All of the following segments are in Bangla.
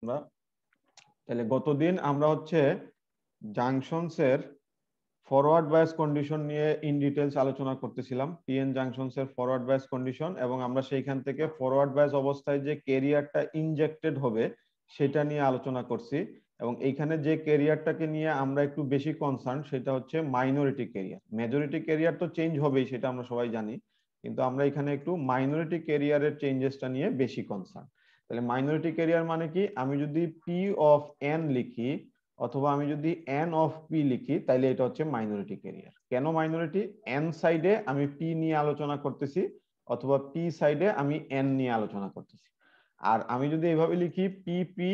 আমরা তাহলে গতদিন আমরা হচ্ছে জাংশনস এর ফরওয়ার্ড বায়াস কন্ডিশন নিয়ে ইন ডিটেইলস আলোচনা করতেছিলাম, পিএন জাংশনস এর ফরওয়ার্ড বায়াস কন্ডিশন, এবং আমরা সেইখান থেকে ফরওয়ার্ড বায়াস অবস্থায় যে ক্যারিয়ারটা ইনজেক্টেড হবে সেটা নিয়ে আলোচনা করছি। এবং এইখানে যে ক্যারিয়ারটাকে নিয়ে আমরা একটু বেশি কনসার্ন সেটা হচ্ছে মাইনরিটি ক্যারিয়ার। মেজরিটি ক্যারিয়ার তো চেঞ্জ হবেই, সেটা আমরা সবাই জানি, কিন্তু আমরা এখানে একটু মাইনরিটি ক্যারিয়ারের চেঞ্জেসটা নিয়ে বেশি কনসার্ন। তাহলে মাইনরিটি ক্যারিয়ার মানে কি, আমি যদি পি অফ এন লিখি অথবা আমি যদি এন অফ পি লিখি তাহলে এটা হচ্ছে মাইনরিটি ক্যারিয়ার। কেন মাইনরিটি? এন সাইডে আমি পি নিয়ে আলোচনা করতেছি অথবা পি সাইডে আমি এন নিয়ে আলোচনা করতেছি। আর আমি যদি এইভাবে লিখি পি পি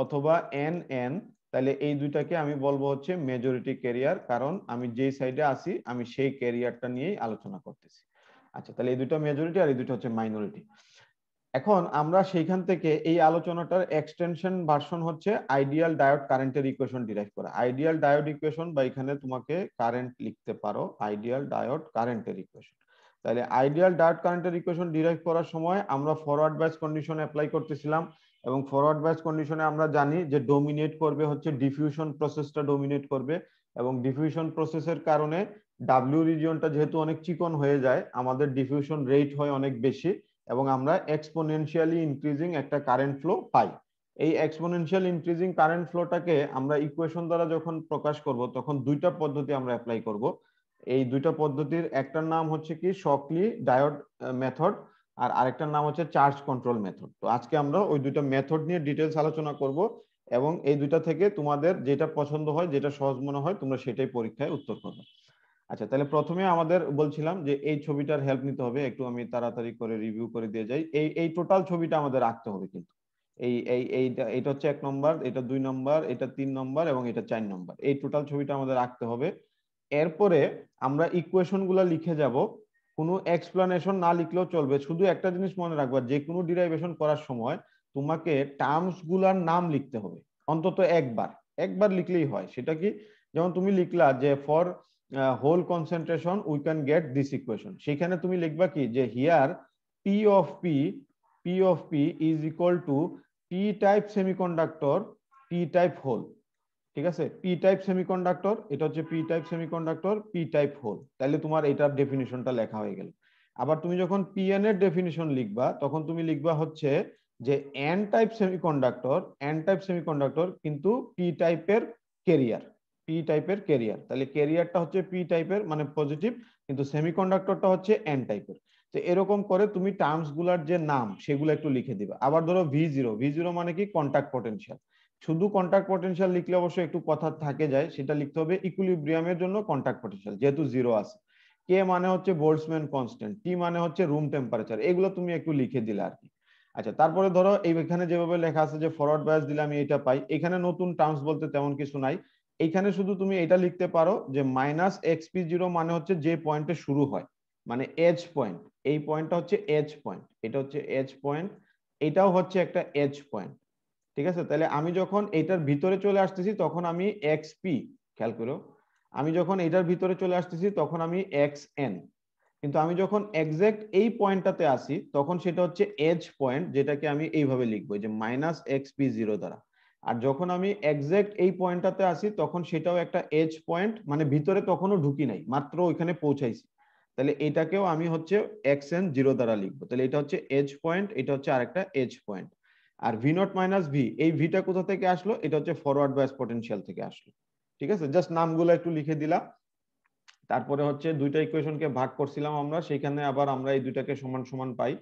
অথবা এন এন, তাহলে এই দুইটাকে আমি বলবো হচ্ছে মেজরিটি ক্যারিয়ার, কারণ আমি যেই সাইডে আছি আমি সেই ক্যারিয়ারটা নিয়েই আলোচনা করতেছি। আচ্ছা, তাহলে এই দুটো মেজরিটি আর এই দুটো হচ্ছে মাইনরিটি। এখন আমরা সেইখান থেকে এই আলোচনাটার এক্সটেনশন ভার্সন হচ্ছে আইডিয়াল ডায়োড কারেন্টের ইকুয়েশন ডিরাইভ করা। আইডিয়াল ডায়োড ইকুয়েশন, বা এখানে তোমাকে কারেন্ট লিখতে পারো, আইডিয়াল ডায়োড কারেন্টের ইকুয়েশন। তাহলে আইডিয়াল ডায়োড কারেন্টের ইকুয়েশন ডিরাইভ করার সময় আমরা ফরওয়ার্ড বায়াস কন্ডিশন অ্যাপ্লাই করতেছিলাম, এবং ফরওয়ার্ড বায়াস কন্ডিশনে আমরা জানি যে ডোমিনেট করবে হচ্ছে ডিফিউশন প্রসেসটা ডোমিনেট করবে, এবং ডিফিউশন প্রসেসের কারণে ডাব্লিউ রিজিয়নটা যেহেতু অনেক চিকন হয়ে যায়, আমাদের ডিফিউশন রেট হয় অনেক বেশি, এবং আমরা এক্সপোনেনশিয়ালি ইনক্রিজিং একটা কারেন্ট ফ্লো পাই। এই এক্সপোনেনশিয়াল ইনক্রিজিং কারেন্ট ফ্লোটাকে আমরা ইকুয়েশন দ্বারা যখন প্রকাশ করব তখন দুইটা পদ্ধতি আমরা অ্যাপ্লাই করব। এই দুইটা পদ্ধতির একটার নাম হচ্ছে কি শকলি ডায়োড মেথড, আর আরেকটার নাম হচ্ছে চার্জ কন্ট্রোল মেথড। তো আজকে আমরা ওই দুইটা মেথড নিয়ে ডিটেলস আলোচনা করব, এবং এই দুইটা থেকে তোমাদের যেটা পছন্দ হয়, যেটা সহজ মনে হয়, তোমরা সেটাই পরীক্ষায় উত্তর করবে। আচ্ছা, তাহলে প্রথমে আমাদের বলছিলাম যে এই ছবিটার হেল্প নিতে হবে, একটু আমি তাড়াতাড়ি করে রিভিউ করে দিয়ে যাই। এই এই টোটাল ছবিটা আমাদের আঁকতে হবে, কিন্তু এই এই এইটা এটা হচ্ছে 1 নম্বর, এটা 2 নম্বর, এটা 3 নম্বর এবং এটা 4 নম্বর। এই টোটাল ছবিটা আমাদের আঁকতে হবে। এরপরে আমরা ইকুয়েশন গুলা লিখে যাব। কোনো এক্সপ্লানেশন না লিখলেও চলবে, শুধু একটা জিনিস মনে রাখবা, যে কোনো ডিরাইভেশন করার সময় তোমাকে টার্মস গুলার নাম লিখতে হবে অন্তত একবার। একবার লিখলেই হয়। সেটা কি, যেমন তুমি লিখলা যে for hole concentration we can get this equation, সেখানে তুমি লিখবা কি যে here p of p, p of p is equal to p type semiconductor, p type hole. ঠিক আছে, পি টাইপ সেমিকন্ডাক্টর, এটা হচ্ছে p type semiconductor, p type hole. তাহলে তোমার এটার ডেফিনিশনটা লেখা হয়ে গেল। আবার তুমি যখন পিএন এর ডেফিনিশন লিখবা তখন তুমি লিখবা হচ্ছে যে N type semiconductor, N type semiconductor কিন্তু পি টাইপের ক্যারিয়ার, পি টাইপের ক্যারিয়ার। তাহলে ক্যারিয়ারটা হচ্ছে পি টাইপের মানে পজিটিভ, কিন্তু সেমিকন্ডাক্টরটা হচ্ছে এন টাইপের। তো এরকম করে তুমি টার্মস গুলার যে নাম সেগুলো একটু লিখে দিবা। আবার ধরো ভি জিরো, ভি জিরো মানে কি কন্টাক্ট পটেনশিয়াল। শুধু কন্টাক্ট পটেনশিয়াল লিখলে অবশ্যই একটু কথা থাকে যায়, সেটা লিখতে হবে ইকুইলিব্রিয়ামের জন্য কন্টাক্ট পটেনশিয়াল, যেহেতু জিরো আছে। কে মানে হচ্ছে বোল্টজম্যান কনস্ট্যান্ট, টি মানে হচ্ছে রুম টেম্পারেচার, এগুলো তুমি একটু লিখে দিলে আর কি। আচ্ছা, তারপরে ধরো এইখানে যেভাবে লেখা আছে যে ফরওয়ার্ড বায়াস দিলে আমি এটা পাই, এখানে নতুন টার্মস বলতে তেমন কিছু নাই। এইখানে শুধু তুমি এটা লিখতে পারো যে মাইনাস এক্স পি জিরো মানে হচ্ছে যে পয়েন্টে শুরু হয়, মানে এজ পয়েন্ট। এই পয়েন্টটা হচ্ছে এজ পয়েন্ট, এটা হচ্ছে এজ পয়েন্ট, এটাও হচ্ছে একটা এজ পয়েন্ট। ঠিক আছে, তাহলে আমি যখন এটার ভিতরে চলে আসতেছি তখন আমি এক্স পি, খেয়াল করো, আমি যখন এটার ভিতরে চলে আসতেছি তখন আমি এক্স এন, কিন্তু আমি যখন এক্সাক্ট এই পয়েন্টটাতে আসি তখন সেটা হচ্ছে এজ পয়েন্ট, যেটাকে আমি এইভাবে লিখবো যে মাইনাস এক্স পি জিরো দ্বারা। আর যখন আমি এক্সাক্ট এই পয়েন্টটাতে আসি তখন সেটাও একটা এজ পয়েন্ট, মানে ভিতরে তখনও ঢুকি নাই, মাত্র ওইখানে পৌঁছাইছি। তাহলে এটাকেও আমি হচ্ছে এক্স এন জিরো দ্বারা লিখবো। তাহলে এটা হচ্ছে এজ পয়েন্ট, এটা হচ্ছে আরেকটা এজ পয়েন্ট। আর ভি নট মাইনাস ভি, এই ভিটা কোথা থেকে আসলো? এটা হচ্ছে ফরওয়ার্ড বায়াস পটেনশিয়াল থেকে আসলো। ঠিক আছে, জাস্ট নামগুলো একটু লিখে দিলাম। তারপরে হচ্ছে দুইটা ইকুয়েশনকে ভাগ করছিলাম আমরা, সেখানে আবার আমরা এই দুইটাকে সমান সমান পাই।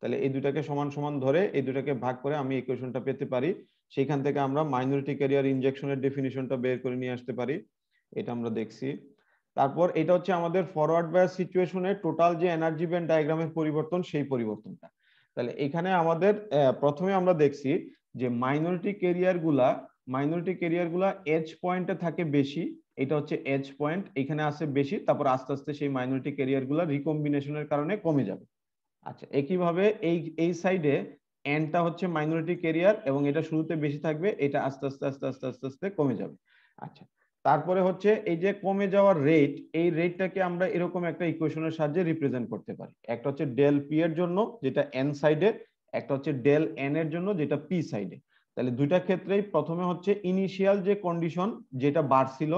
তাহলে এই দুইটাকে সমান সমান ধরে এই দুইটাকে ভাগ করে আমি ইকুয়েশনটা পেতে পারি। সেখান থেকে আমরা মাইনরিটি ক্যারিয়ার ইনজেকশনের ডেফিনিশনটা বের করে নিয়ে আসতে পারি। এটা আমরা দেখছি। তারপর এটা হচ্ছে আমাদের ফরওয়ার্ড বায়াস সিচুয়েশনে টোটাল যে এনার্জি ব্যান্ড ডায়াগ্রামের পরিবর্তন, সেই পরিবর্তনটা। তাহলে এখানে আমাদের প্রথমে আমরা দেখছি যে মাইনরিটি ক্যারিয়ার গুলা এজ পয়েন্টে থাকে বেশি, এটা হচ্ছে এজ পয়েন্ট, এখানে আসে বেশি, তারপর আস্তে আস্তে সেই মাইনরিটি ক্যারিয়ার গুলা রিকম্বিনেশনের কারণে কমে যাবে। আচ্ছা, একইভাবে এই এই সাইডে এনটা হচ্ছে মাইনরিটি ক্যারিয়ার, এবং এটা শুরুতে বেশি থাকবে, এটা আস্তে আস্তে আস্তে আস্তে আস্তে আস্তে কমে যাবে। আচ্ছা, তারপরে হচ্ছে এই যে কমে যাওয়ার রেট, এই রেটটাকে আমরা এরকম একটা ইকুয়েশনের সাহায্যে রিপ্রেজেন্ট করতে পারি। একটা হচ্ছে ডেল পি এর জন্য যেটা এন সাইডে, একটা হচ্ছে ডেল এন এর জন্য যেটা পি সাইডে। তাহলে দুইটা ক্ষেত্রেই প্রথমে হচ্ছে ইনিশিয়াল যে কন্ডিশন যেটা বাড়ছিল,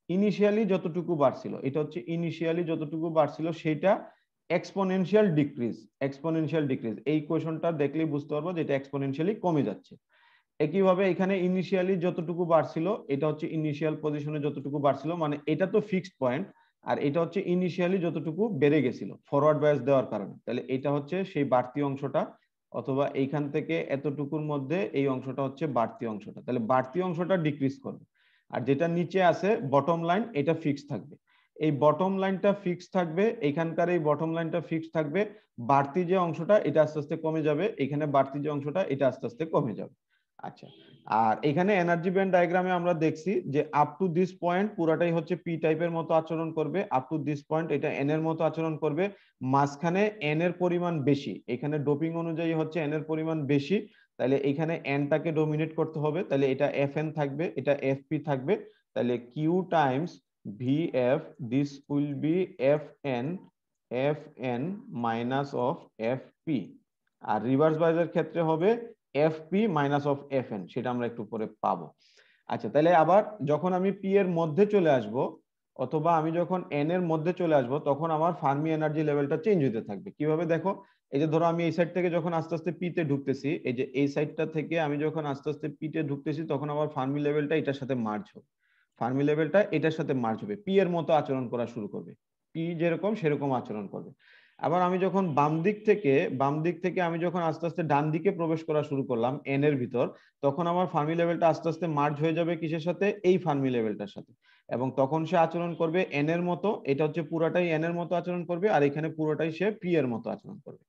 ইনিশিয়ালি যতটুকু বাড়ছিল, এটা হচ্ছে ইনিশিয়ালি যতটুকু বাড়ছিল সেটা এক্সপোনেনশিয়াল ডিক্রিজ, এক্সপোনেনশিয়াল ডিক্রিজ। এই কোয়েশনটা দেখলেই বুঝতে পারবো যে এটা এক্সপোনেনশিয়ালি কমে যাচ্ছে। একইভাবে এখানে ইনিশিয়ালি যতটুকু বাড়ছিল এটা হচ্ছে ইনিশিয়াল পজিশনে যতটুকু বাড়ছিল, মানে এটা তো ফিক্সড পয়েন্ট, আর এটা হচ্ছে ইনিশিয়ালি যতটুকু বেড়ে গেছিল ফরওয়ার্ড বায়াস দেওয়ার কারণে। তাহলে এটা হচ্ছে সেই বাড়তি অংশটা, অথবা এইখান থেকে এতটুকুর মধ্যে এই অংশটা হচ্ছে বাড়তি অংশটা। তাহলে বাড়তি অংশটা ডিক্রিজ করবে, আর যেটা নিচে আছে বটম লাইন এটা ফিক্স থাকবে। এই বটম লাইনটা ফিক্স থাকবে, এইখানকার এই বটম লাইনটা ফিক্স থাকবে। বাড়তি যে অংশটা এটা আস্তে আস্তে কমে যাবে, এখানে বাড়তি যে অংশটা এটা আস্তে আস্তে কমে যাবে। আচ্ছা, আর এখানে এনার্জি ব্যান্ড ডায়াগ্রামে আমরা দেখছি যে আপ টু দিস পয়েন্ট পুরাটাই হচ্ছে পি টাইপের মতো আচরণ করবে, আপ টু দিস পয়েন্ট এটা এন এর মতো আচরণ করবে, মাঝখানে এন এর পরিমাণ বেশি, এখানে ডোপিং অনুযায়ী হচ্ছে এন এর পরিমাণ বেশি, তাহলে এখানে এনটাকে ডোমিনেট করতে হবে, তাহলে এটা এফ এন থাকবে, এটা এফ পি থাকবে, তাহলে q times v f, this will be f n minus of f p. আর রিভার্স বায়াসের ক্ষেত্রে হবে f p minus of f n, সেটা আমরা একটু পরে পাবো। আচ্ছা, তাহলে আবার যখন আমি পি এর মধ্যে চলে আসব, অথবা আমি যখন এন এর মধ্যে চলে আসব, তখন আমার ফার্মি এনার্জি লেভেলটা চেঞ্জ হতে থাকবে। কিভাবে দেখো, এই যে ধরো আমি এই সাইড থেকে যখন আস্তে আস্তে পি তে ঢুকতেছি, এই যে এই সাইডটা থেকে আমি যখন আস্তে আস্তে পি তে ঢুকতেছি, তখন আমার ফার্মি লেভেলটা এটার সাথে মার্জ হবে, ফার্মি লেভেলটা এটার সাথে মার্জ হবে, পি এর মতো আচরণ করা শুরু করবে, পি যেরকম সেরকম আচরণ করবে। আবার আমি যখন বাম দিক থেকে আমি যখন আস্তে আস্তে ডান দিকে প্রবেশ করা শুরু করলাম এন এর ভিতর, তখন আমার ফার্মি লেভেলটা আস্তে আস্তে মার্জ হয়ে যাবে কিসের সাথে, এই ফার্মি লেভেলটার সাথে, এবং তখন সে আচরণ করবে এন এর মতো, এটা হচ্ছে পুরাটাই এন এর মতো আচরণ করবে, আর এখানে পুরোটাই সে পি এর মতো আচরণ করবে।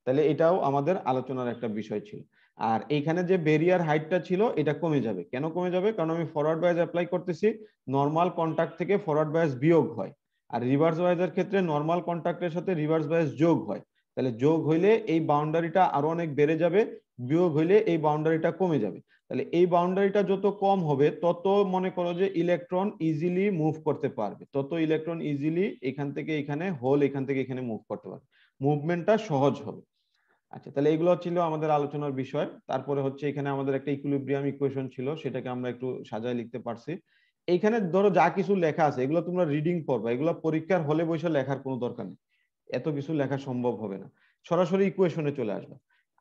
তাহলে এটাও আমাদের আলোচনার একটা বিষয় ছিল। আর এইখানে যে বেরিয়ার হাইটটা ছিল এটা কমে যাবে। কেন কমে যাবে? কারণ আমি ফরওয়ার্ড বায়াস অ্যাপ্লাই করতেছি, নর্মাল কন্টাক্ট থেকে ফরওয়ার্ড বায়াস বিয়োগ হয়, আর রিভার্স বায়াসের ক্ষেত্রে নর্মাল কন্টাক্টের সাথে রিভার্স বায়াস যোগ হয়। তাহলে যোগ হইলে এই বাউন্ডারিটা আরো অনেক বেড়ে যাবে, বিয়োগ হইলে এই বাউন্ডারিটা কমে যাবে। তাহলে এই বাউন্ডারিটা যত কম হবে, তত মনে করো যে ইলেকট্রন ইজিলি মুভ করতে পারবে, তত ইলেকট্রন ইজিলি এখান থেকে এখানে, হোল এখান থেকে এখানে মুভ করতে পারবে, মুভমেন্টটা সহজ হবে। আচ্ছা, তাহলে এগুলো ছিল আমাদের আলোচনার বিষয়। তারপরে হচ্ছে এখানে আমাদের একটা ইকুইলিব্রিয়াম ইকুয়েশন ছিল, সেটাকে আমরা একটু সাজায় লিখতে পারছি। এইখানে ধরো যা কিছু লেখা আছে এগুলো তোমরা রিডিং পড়বা, এগুলো পরীক্ষার হলে বসে লেখার কোনো দরকার নেই, এত কিছু লেখা সম্ভব হবে না, সরাসরি ইকুয়েশনে চলে আসবে।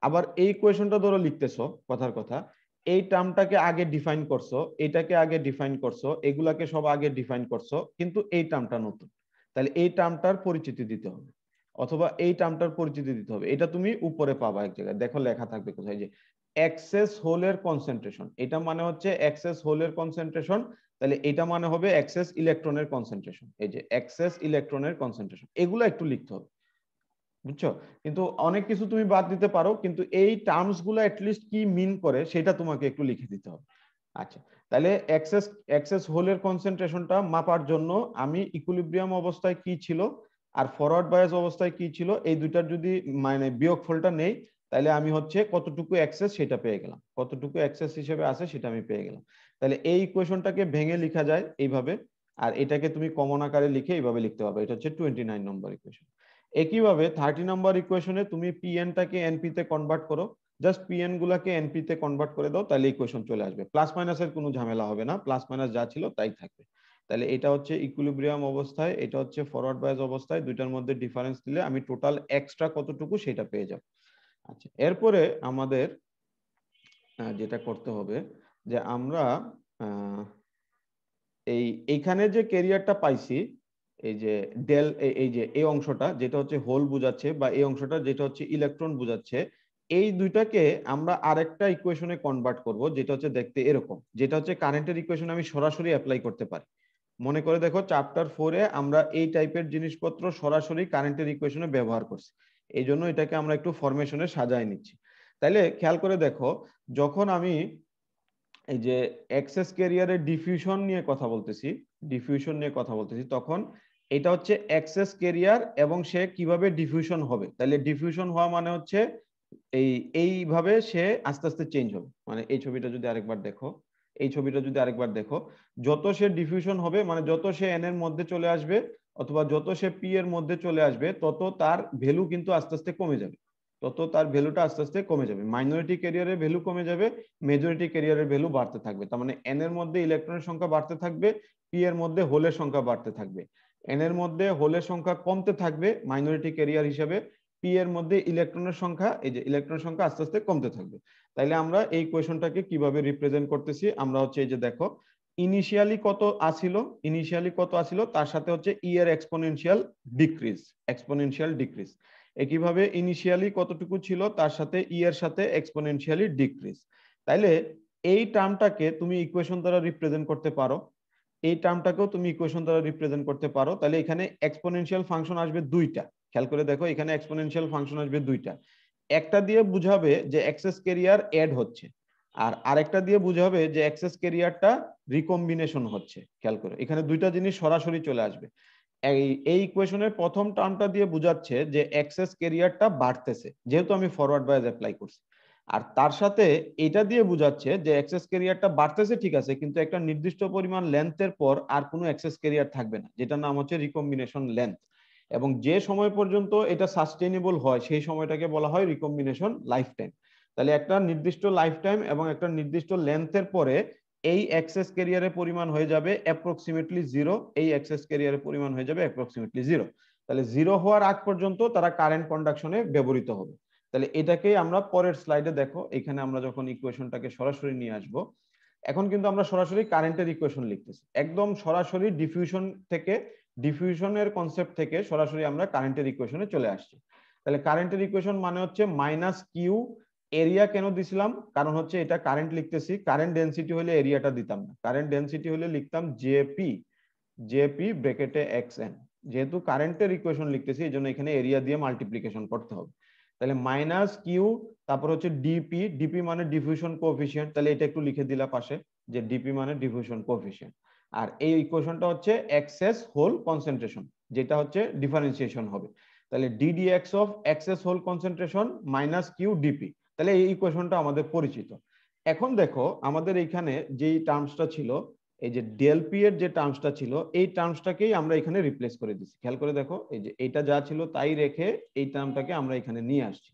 আবার এই ইকুয়েশনটা ধরো লিখতেছো, কথার কথা এই টার্মটাকে আগে ডিফাইন করছো, এটাকে আগে ডিফাইন করছো, এগুলাকে সব আগে ডিফাইন করছো, কিন্তু এই টার্মটা নতুন, তাহলে এই টার্মটার পরিচিতি দিতে হবে, অথবা এই টার্মটার পরিচিতি দিতে হবে। এটা তুমি উপরে পাবা এক জায়গায়, দেখো লেখা থাকবে কোথায়, যে এক্সেস হোলের কনসেন্ট্রেশন, এটা মানে হচ্ছে এক্সেস হোলের কনসেন্ট্রেশন, তাহলে এটা মানে হবে এক্সেস ইলেকট্রনের কনসেন্ট্রেশন, এই যে এক্সেস ইলেকট্রনের কনসেন্ট্রেশন, এগুলো একটু লিখতে হবে, বুঝছো? কিন্তু অনেক কিছু তুমি বাদ দিতে পারো, কিন্তু এই টার্মস গুলো অ্যাটলিস্ট কি মিন করে সেটা তোমাকে একটু লিখে দিতে হবে। আচ্ছা, তাহলে এক্সেস হোলের কনসেন্ট্রেশনটা মাপার জন্য আমি ইকুইলিব্রিয়াম অবস্থায় কি ছিল আর ফরওয়ার্ড বায়াস অবস্থায় কি ছিল, এই দুইটার যদি মানে বিয়োগফলটা নেই, তাহলে আমি হচ্ছে কতটুকু এক্সেস সেটা পেয়ে গেলাম, কতটুকু এক্সেস হিসেবে আছে সেটা আমি পেয়ে গেলাম। তাহলে এই ইকুয়েশনটাকে ভেঙে লেখা যায় এইভাবে, আর এটাকে তুমি কমন আকারে লিখে এইভাবে লিখতে পারবে, এটা হচ্ছে 29 নম্বর ইকুয়েশন। একইভাবে 30 নম্বর ইকুয়েশনে তুমি পিএনটাকে এনপি তে কনভার্ট করো, জাস্ট পিএন গুলাকে এনপি তে কনভার্ট করে দাও, তাহলে ইকুয়েশন চলে আসবে, প্লাস মাইনাসের কোনো ঝামেলা হবে না, প্লাস মাইনাস যা ছিল তাই থাকবে। তাহলে এটা হচ্ছে ইকুইলিব্রিয়াম অবস্থায়, এটা হচ্ছে ফরওয়ার্ড বায়াস অবস্থায়, দুইটার মধ্যে ডিফারেন্স দিলে আমি টোটাল এক্সট্রা কতটুকু সেটা পেয়ে যাব। আচ্ছা, এরপরে আমাদের যেটা করতে হবে, যে আমরা এইখানে যে ক্যারিয়ারটা পাইছি, এই যে ডেল, এই যে এই অংশটা যেটা হচ্ছে হোল বুঝাচ্ছে, বা এই অংশটা যেটা হচ্ছে ইলেকট্রন বুঝাচ্ছে, এই দুইটাকে আমরা আরেকটা ইকুয়েশনে কনভার্ট করব, যেটা হচ্ছে দেখতে এরকম, যেটা হচ্ছে কারেন্টের ইকুয়েশন আমি সরাসরি অ্যাপ্লাই করতে পারি। মনে করে দেখো চ্যাপ্টার 4-এ আমরা এই টাইপের জিনিসপত্র সরাসরি কারেন্টের ইকুয়েশনে ব্যবহার করছি, এই জন্য এটাকে আমরা একটু ফরমেশনে সাজায় নিচ্ছি। তাইলে খেয়াল করে দেখো, যখন আমি এই যে এক্সেস ক্যারিয়ারের ডিফিউশন নিয়ে কথা বলতেছি, তখন এটা হচ্ছে এক্সেস ক্যারিয়ার এবং সে কিভাবে ডিফিউশন হবে। তাহলে ডিফিউশন হওয়া মানে হচ্ছে এইভাবে সে আস্তে আস্তে চেঞ্জ হবে, মানে এই ছবিটা যদি আরেকবার দেখো, যত সে ডিফিউশন হবে, মানে যত সে এন এর মধ্যে চলে আসবে, অথবা যত সে পি এর মধ্যে চলে আসবে, তত তার ভ্যালু কিন্তু আস্তে আস্তে কমে যাবে। তত তার ভ্যালুটা আস্তে আস্তে কমে যাবে। মাইনরিটি ক্যারিয়ারের ভ্যালু কমে যাবে, মেজরিটি ক্যারিয়ারের ভ্যালু বাড়তে থাকবে। তার মানে এন এর মধ্যে ইলেকট্রনের সংখ্যা বাড়তে থাকবে, পি এর মধ্যে হোলের সংখ্যা বাড়তে থাকবে। এন এর মধ্যে হোলের সংখ্যা কমতে থাকবে মাইনরিটি ক্যারিয়ার হিসেবে, পি এর মধ্যে ইলেকট্রনের সংখ্যা, এই যে ইলেকট্রনের সংখ্যা আস্তে আস্তে কমতে থাকবে। তাইলে আমরা এই কোয়েশনটাকে কিভাবে রিপ্রেজেন্ট করতেছি, আমরা হচ্ছে এই যে দেখো ইনিশিয়ালি কত আসিল, তার সাথে হচ্ছে ই এর এক্সপোনেনশিয়াল ডিক্রিজ। একইভাবে ইনিশিয়ালি কতটুকু ছিল তার সাথে ই এর সাথে এক্সপোনেনশিয়ালি ডিক্রিজ। তাইলে এই টার্মটাকে তুমি ইকুয়েশন দ্বারা রিপ্রেজেন্ট করতে পারো, এই টার্মটাকেও তুমি ইকুয়েশন দ্বারা রিপ্রেজেন্ট করতে পারো। তাহলে এখানে এক্সপোনেনশিয়াল ফাংশন আসবে দুইটা, খেয়াল করে দেখো এখানে এক্সপোনেনশিয়াল ফাংশন আসবে দুইটা। একটা দিয়ে বুঝাবে যে এক্সেস ক্যারিয়ার এড হচ্ছে, আর আরেকটা দিয়ে বুঝাবে যে এক্সেস ক্যারিয়ারটা রিকম্বিনেশন হচ্ছে। খেয়াল করো এখানে দুইটা জিনিস সরাসরি চলে আসবে। এই ইকুয়েশনের প্রথম টার্মটা দিয়ে বোঝাচ্ছে যে এক্সেস ক্যারিয়ারটা বাড়তেছে, যেহেতু আমি ফরওয়ার্ড বায়াস অ্যাপ্লাই করছি। আর তার সাথে এটা দিয়ে বোঝাচ্ছে যে এক্সেস ক্যারিয়ারটা বাড়তেছে ঠিক আছে, কিন্তু একটা নির্দিষ্ট পরিমাণ লেন্থের পর আর কোনো এক্সেস ক্যারিয়ার থাকবে না, যেটার নাম হচ্ছে রিকম্বিনেশন লেন্থ। এবং যে সময় পর্যন্ত এটা সাস্টেইনেবল হয় সেই সময়টাকে বলা হয় রিকম্বিনেশন লাইফ টাইম। তাহলে একটা নির্দিষ্ট লাইফ টাইম এবং একটা নির্দিষ্ট লেন্থের পরে এই এক্সেস ক্যারিয়ারের পরিমাণ হয়ে যাবে অ্যাপ্রক্সিমেটলি জিরো, এই এক্সেস ক্যারিয়ারের পরিমাণ হয়ে যাবে অ্যাপ্রক্সিমেটলি জিরো। তাহলে জিরো হওয়ার আগ পর্যন্ত তারা কারেন্ট কন্ডাকশনে ব্যবহৃত হবে। তাহলে এটাকেই আমরা পরের স্লাইডে দেখো, এখানে আমরা যখন ইকুয়েশনটাকে সরাসরি নিয়ে আসব, এখন কিন্তু আমরা সরাসরি কারেন্টের ইকুয়েশন লিখতেছি, একদম সরাসরি ডিফিউশন থেকে, ডিফিউশনের কনসেপ্ট থেকে সরাসরি আমরা কারেন্টের ইকুয়েশনে চলে আসছি। তাহলে কারেন্টের ইকুয়েশন মানে হচ্ছে মাইনাস কিউ, এরিয়া কেন দিছিলাম, কারণ হচ্ছে এটা কারেন্ট লিখতেছি, কারেন্ট ডেনসিটি হলে এরিয়াটা দিতাম না, কারেন্ট ডেনসিটি হলে লিখতাম জেপি, জেপি ব্র্যাকেটে এক্সএন। যেহেতু কারেন্টের ইকুয়েশন লিখতেছি এই জন্য এখানে এরিয়া দিয়ে মাল্টিপ্লিকেশন করতে হবে। তাহলে মাইনাস কিউ, তারপর হচ্ছে ডিপি, ডিপি মানে ডিফিউশন কোএফিসিয়েন্ট, তাহলে এটা একটু লিখে দিলা পাশে যে ডিপি মানে ডিফিউশন কোএফিসিয়েন্ট। আর এই ইকুয়েশনটা হচ্ছে এক্সেস হোল কনসেন্ট্রেশন, যেটা হচ্ছে ডিফারেন্সিয়েশন হবে। তাহলে d d x of excess hole concentration minus q d p, তাহলে এই ইকুয়েশনটা আমাদের পরিচিত। এখন দেখো আমাদের এইখানে যেই টার্মসটা ছিল, এই যে ডেল পি এর যে টার্মসটা ছিল, এই টার্মসটাকেই আমরা এখানে রিপ্লেস করে দিচ্ছি। খেয়াল করে দেখো এই যে এটা যা ছিল তাই রেখে এই টার্মটাকে আমরা এখানে নিয়ে আসছি।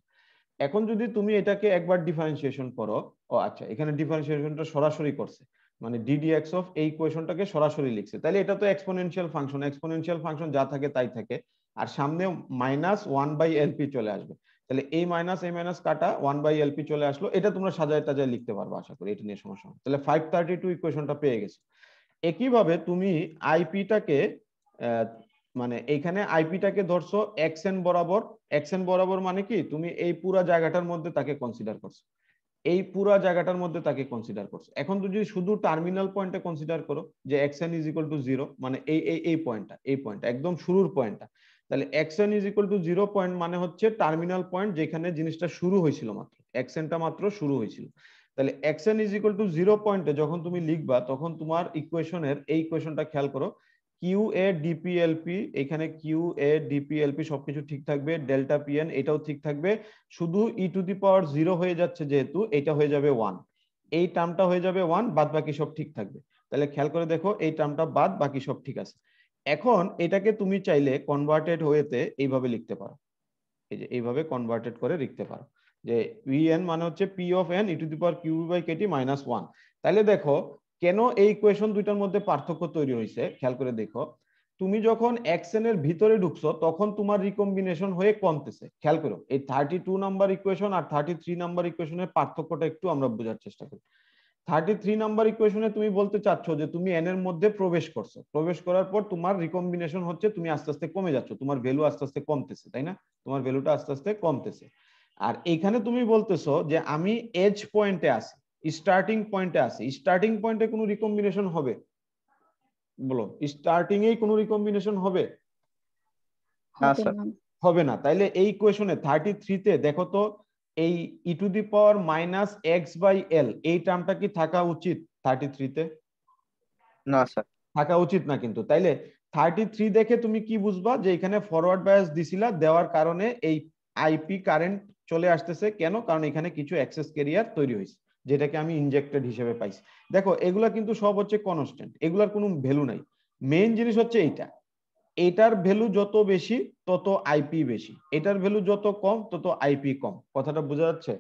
এখন যদি তুমি এটাকে একবার ডিফারেন্সিয়েশন করো, ও আচ্ছা এখানে ডিফারেন্সিয়েশনটা সরাসরি করছে, মানে ডিডিএক্স অফ এই ইকুয়েশনটাকে সরাসরি লিখছে, তাহলে এটা তো এক্সপোনেনশিয়াল ফাংশন, এক্সপোনেনশিয়াল ফাংশন যা থাকে তাই থাকে, আর সামনে মাইনাস ওয়ান বাই এলপি চলে আসবে। তাহলে এই মাইনাস কাটা ওয়ান বাই এলপি চলে আসলো, এটা তোমরা সাজায় টাজায় লিখতে পারবে আশা করি, এটা নিয়ে সমস্যা হবে। তাহলে 532 ইকুয়েশনটা পেয়ে গেছে। একইভাবে তুমি আইপিটাকে মানে এইখানে আইপিটাকে ধরছো এক্সএন বরাবর, এক্সএন বরাবর মানে কি তুমি এই পুরা জায়গাটার মধ্যে তাকে কনসিডার করছো, এই পুরা জায়গাটার মধ্যে তাকে কনসিডার করছো। এখন যদি শুধু টার্মিনাল পয়েন্টে কনসিডার করো যে xn ইজ ইকুয়াল টু 0, মানে এই পয়েন্টটা, এই পয়েন্টটা একদম শুরুর পয়েন্টটা, তাহলে xn is equal two 0 point মানে হচ্ছে টার্মিনাল পয়েন্ট যেখানে জিনিসটা শুরু হয়েছিল, মাত্র xnটা মাত্র শুরু হয়েছিল। তাহলে xn ইজ ইকুয়াল টু 0 পয়েন্টে যখন তুমি লিখবা তখন তোমার ইকুয়েশনের এই ইকুয়েশনটা খেয়াল করো, কিউ এ ডিপিএলপি, এখানে কিউ এ ডিপিএলপি সবকিছু ঠিক থাকবে, ডেল্টা পিএন এটাও ঠিক থাকবে, শুধু ই টু দি পাওয়ার 0 হয়ে যাচ্ছে যেহেতু এটা হয়ে যাবে 1, এই টার্মটা হয়ে যাবে 1, বাদ বাকি সব ঠিক থাকবে। তাহলে খেয়াল করে দেখো এই টার্মটা বাদ বাকি সব ঠিক আছে। এখন এটাকে তুমি চাইলে কনভার্টেড ওয়েতে এইভাবে লিখতে পারো, এই যে এইভাবে কনভার্টেড করে লিখতে পারো যে vn মানে হচ্ছে p of n e to the power qv by kt minus 1। তাহলে দেখো কেন এই ইকুয়েশন দুইটার মধ্যে পার্থক্য তৈরি হয়েছে, খেয়াল করে দেখো তুমি যখন xn এর ভিতরে ঢুকছো তখন তোমার রিকম্বিনেশন হয়ে কমতেছে। খেয়াল করো এই 32 নাম্বার ইকুয়েশন আর 33 নাম্বার ইকুয়েশনের পার্থক্যটা একটু আমরা বোঝার চেষ্টা করি। 33 নাম্বার ইকুয়েশনে তুমি বলতে চাচ্ছ যে তুমি এন এর মধ্যে প্রবেশ করছো, প্রবেশ করার পর তোমার রিকম্বিনেশন হচ্ছে, তুমি আস্তে আস্তে কমে যাচ্ছ, তোমার ভ্যালু আস্তে আস্তে কমতেছে, তাই না, তোমার ভ্যালুটা আস্তে আস্তে কমতেছে। আর এইখানে তুমি বলতেছো যে আমি এজ পয়েন্টে আছি, স্টার্টিং পয়েন্টে আছি, স্টার্টিং পয়েন্টে কোনো রিকম্বিনেশন হবে, বলো স্টার্টিং এই কোনো রিকম্বিনেশন হবে? হবে না। তাইলে এই ইকুয়েশনে 33 তে দেখো তো এই e to the power minus x by l এই টার্মটা কি থাকা উচিত 33 তে? না স্যার, থাকা উচিত না। কিন্তু তাইলে 33 দেখে তুমি কি বুঝবা যে এখানে ফরওয়ার্ড বায়াস দিছিলা, দেওয়ার কারণে এই আইপি কারেন্ট চলে আসতেছে, কেন, কারণ এখানে কিছু অ্যাক্সেস ক্যারিয়ার তৈরি হয়েছে যেটাকে আমি ইনজেক্টেড হিসেবে পাইছি। দেখো এগুলা কিন্তু সব হচ্ছে কনস্ট্যান্ট, এগুলার কোনো ভ্যালু নাই, মেইন জিনিস হচ্ছে এইটা, এটার ভ্যালু যত বেশি তত আইপি বেশি, এটার ভ্যালু যত কম তত আইপি কম। কথাটা বোঝা যাচ্ছে?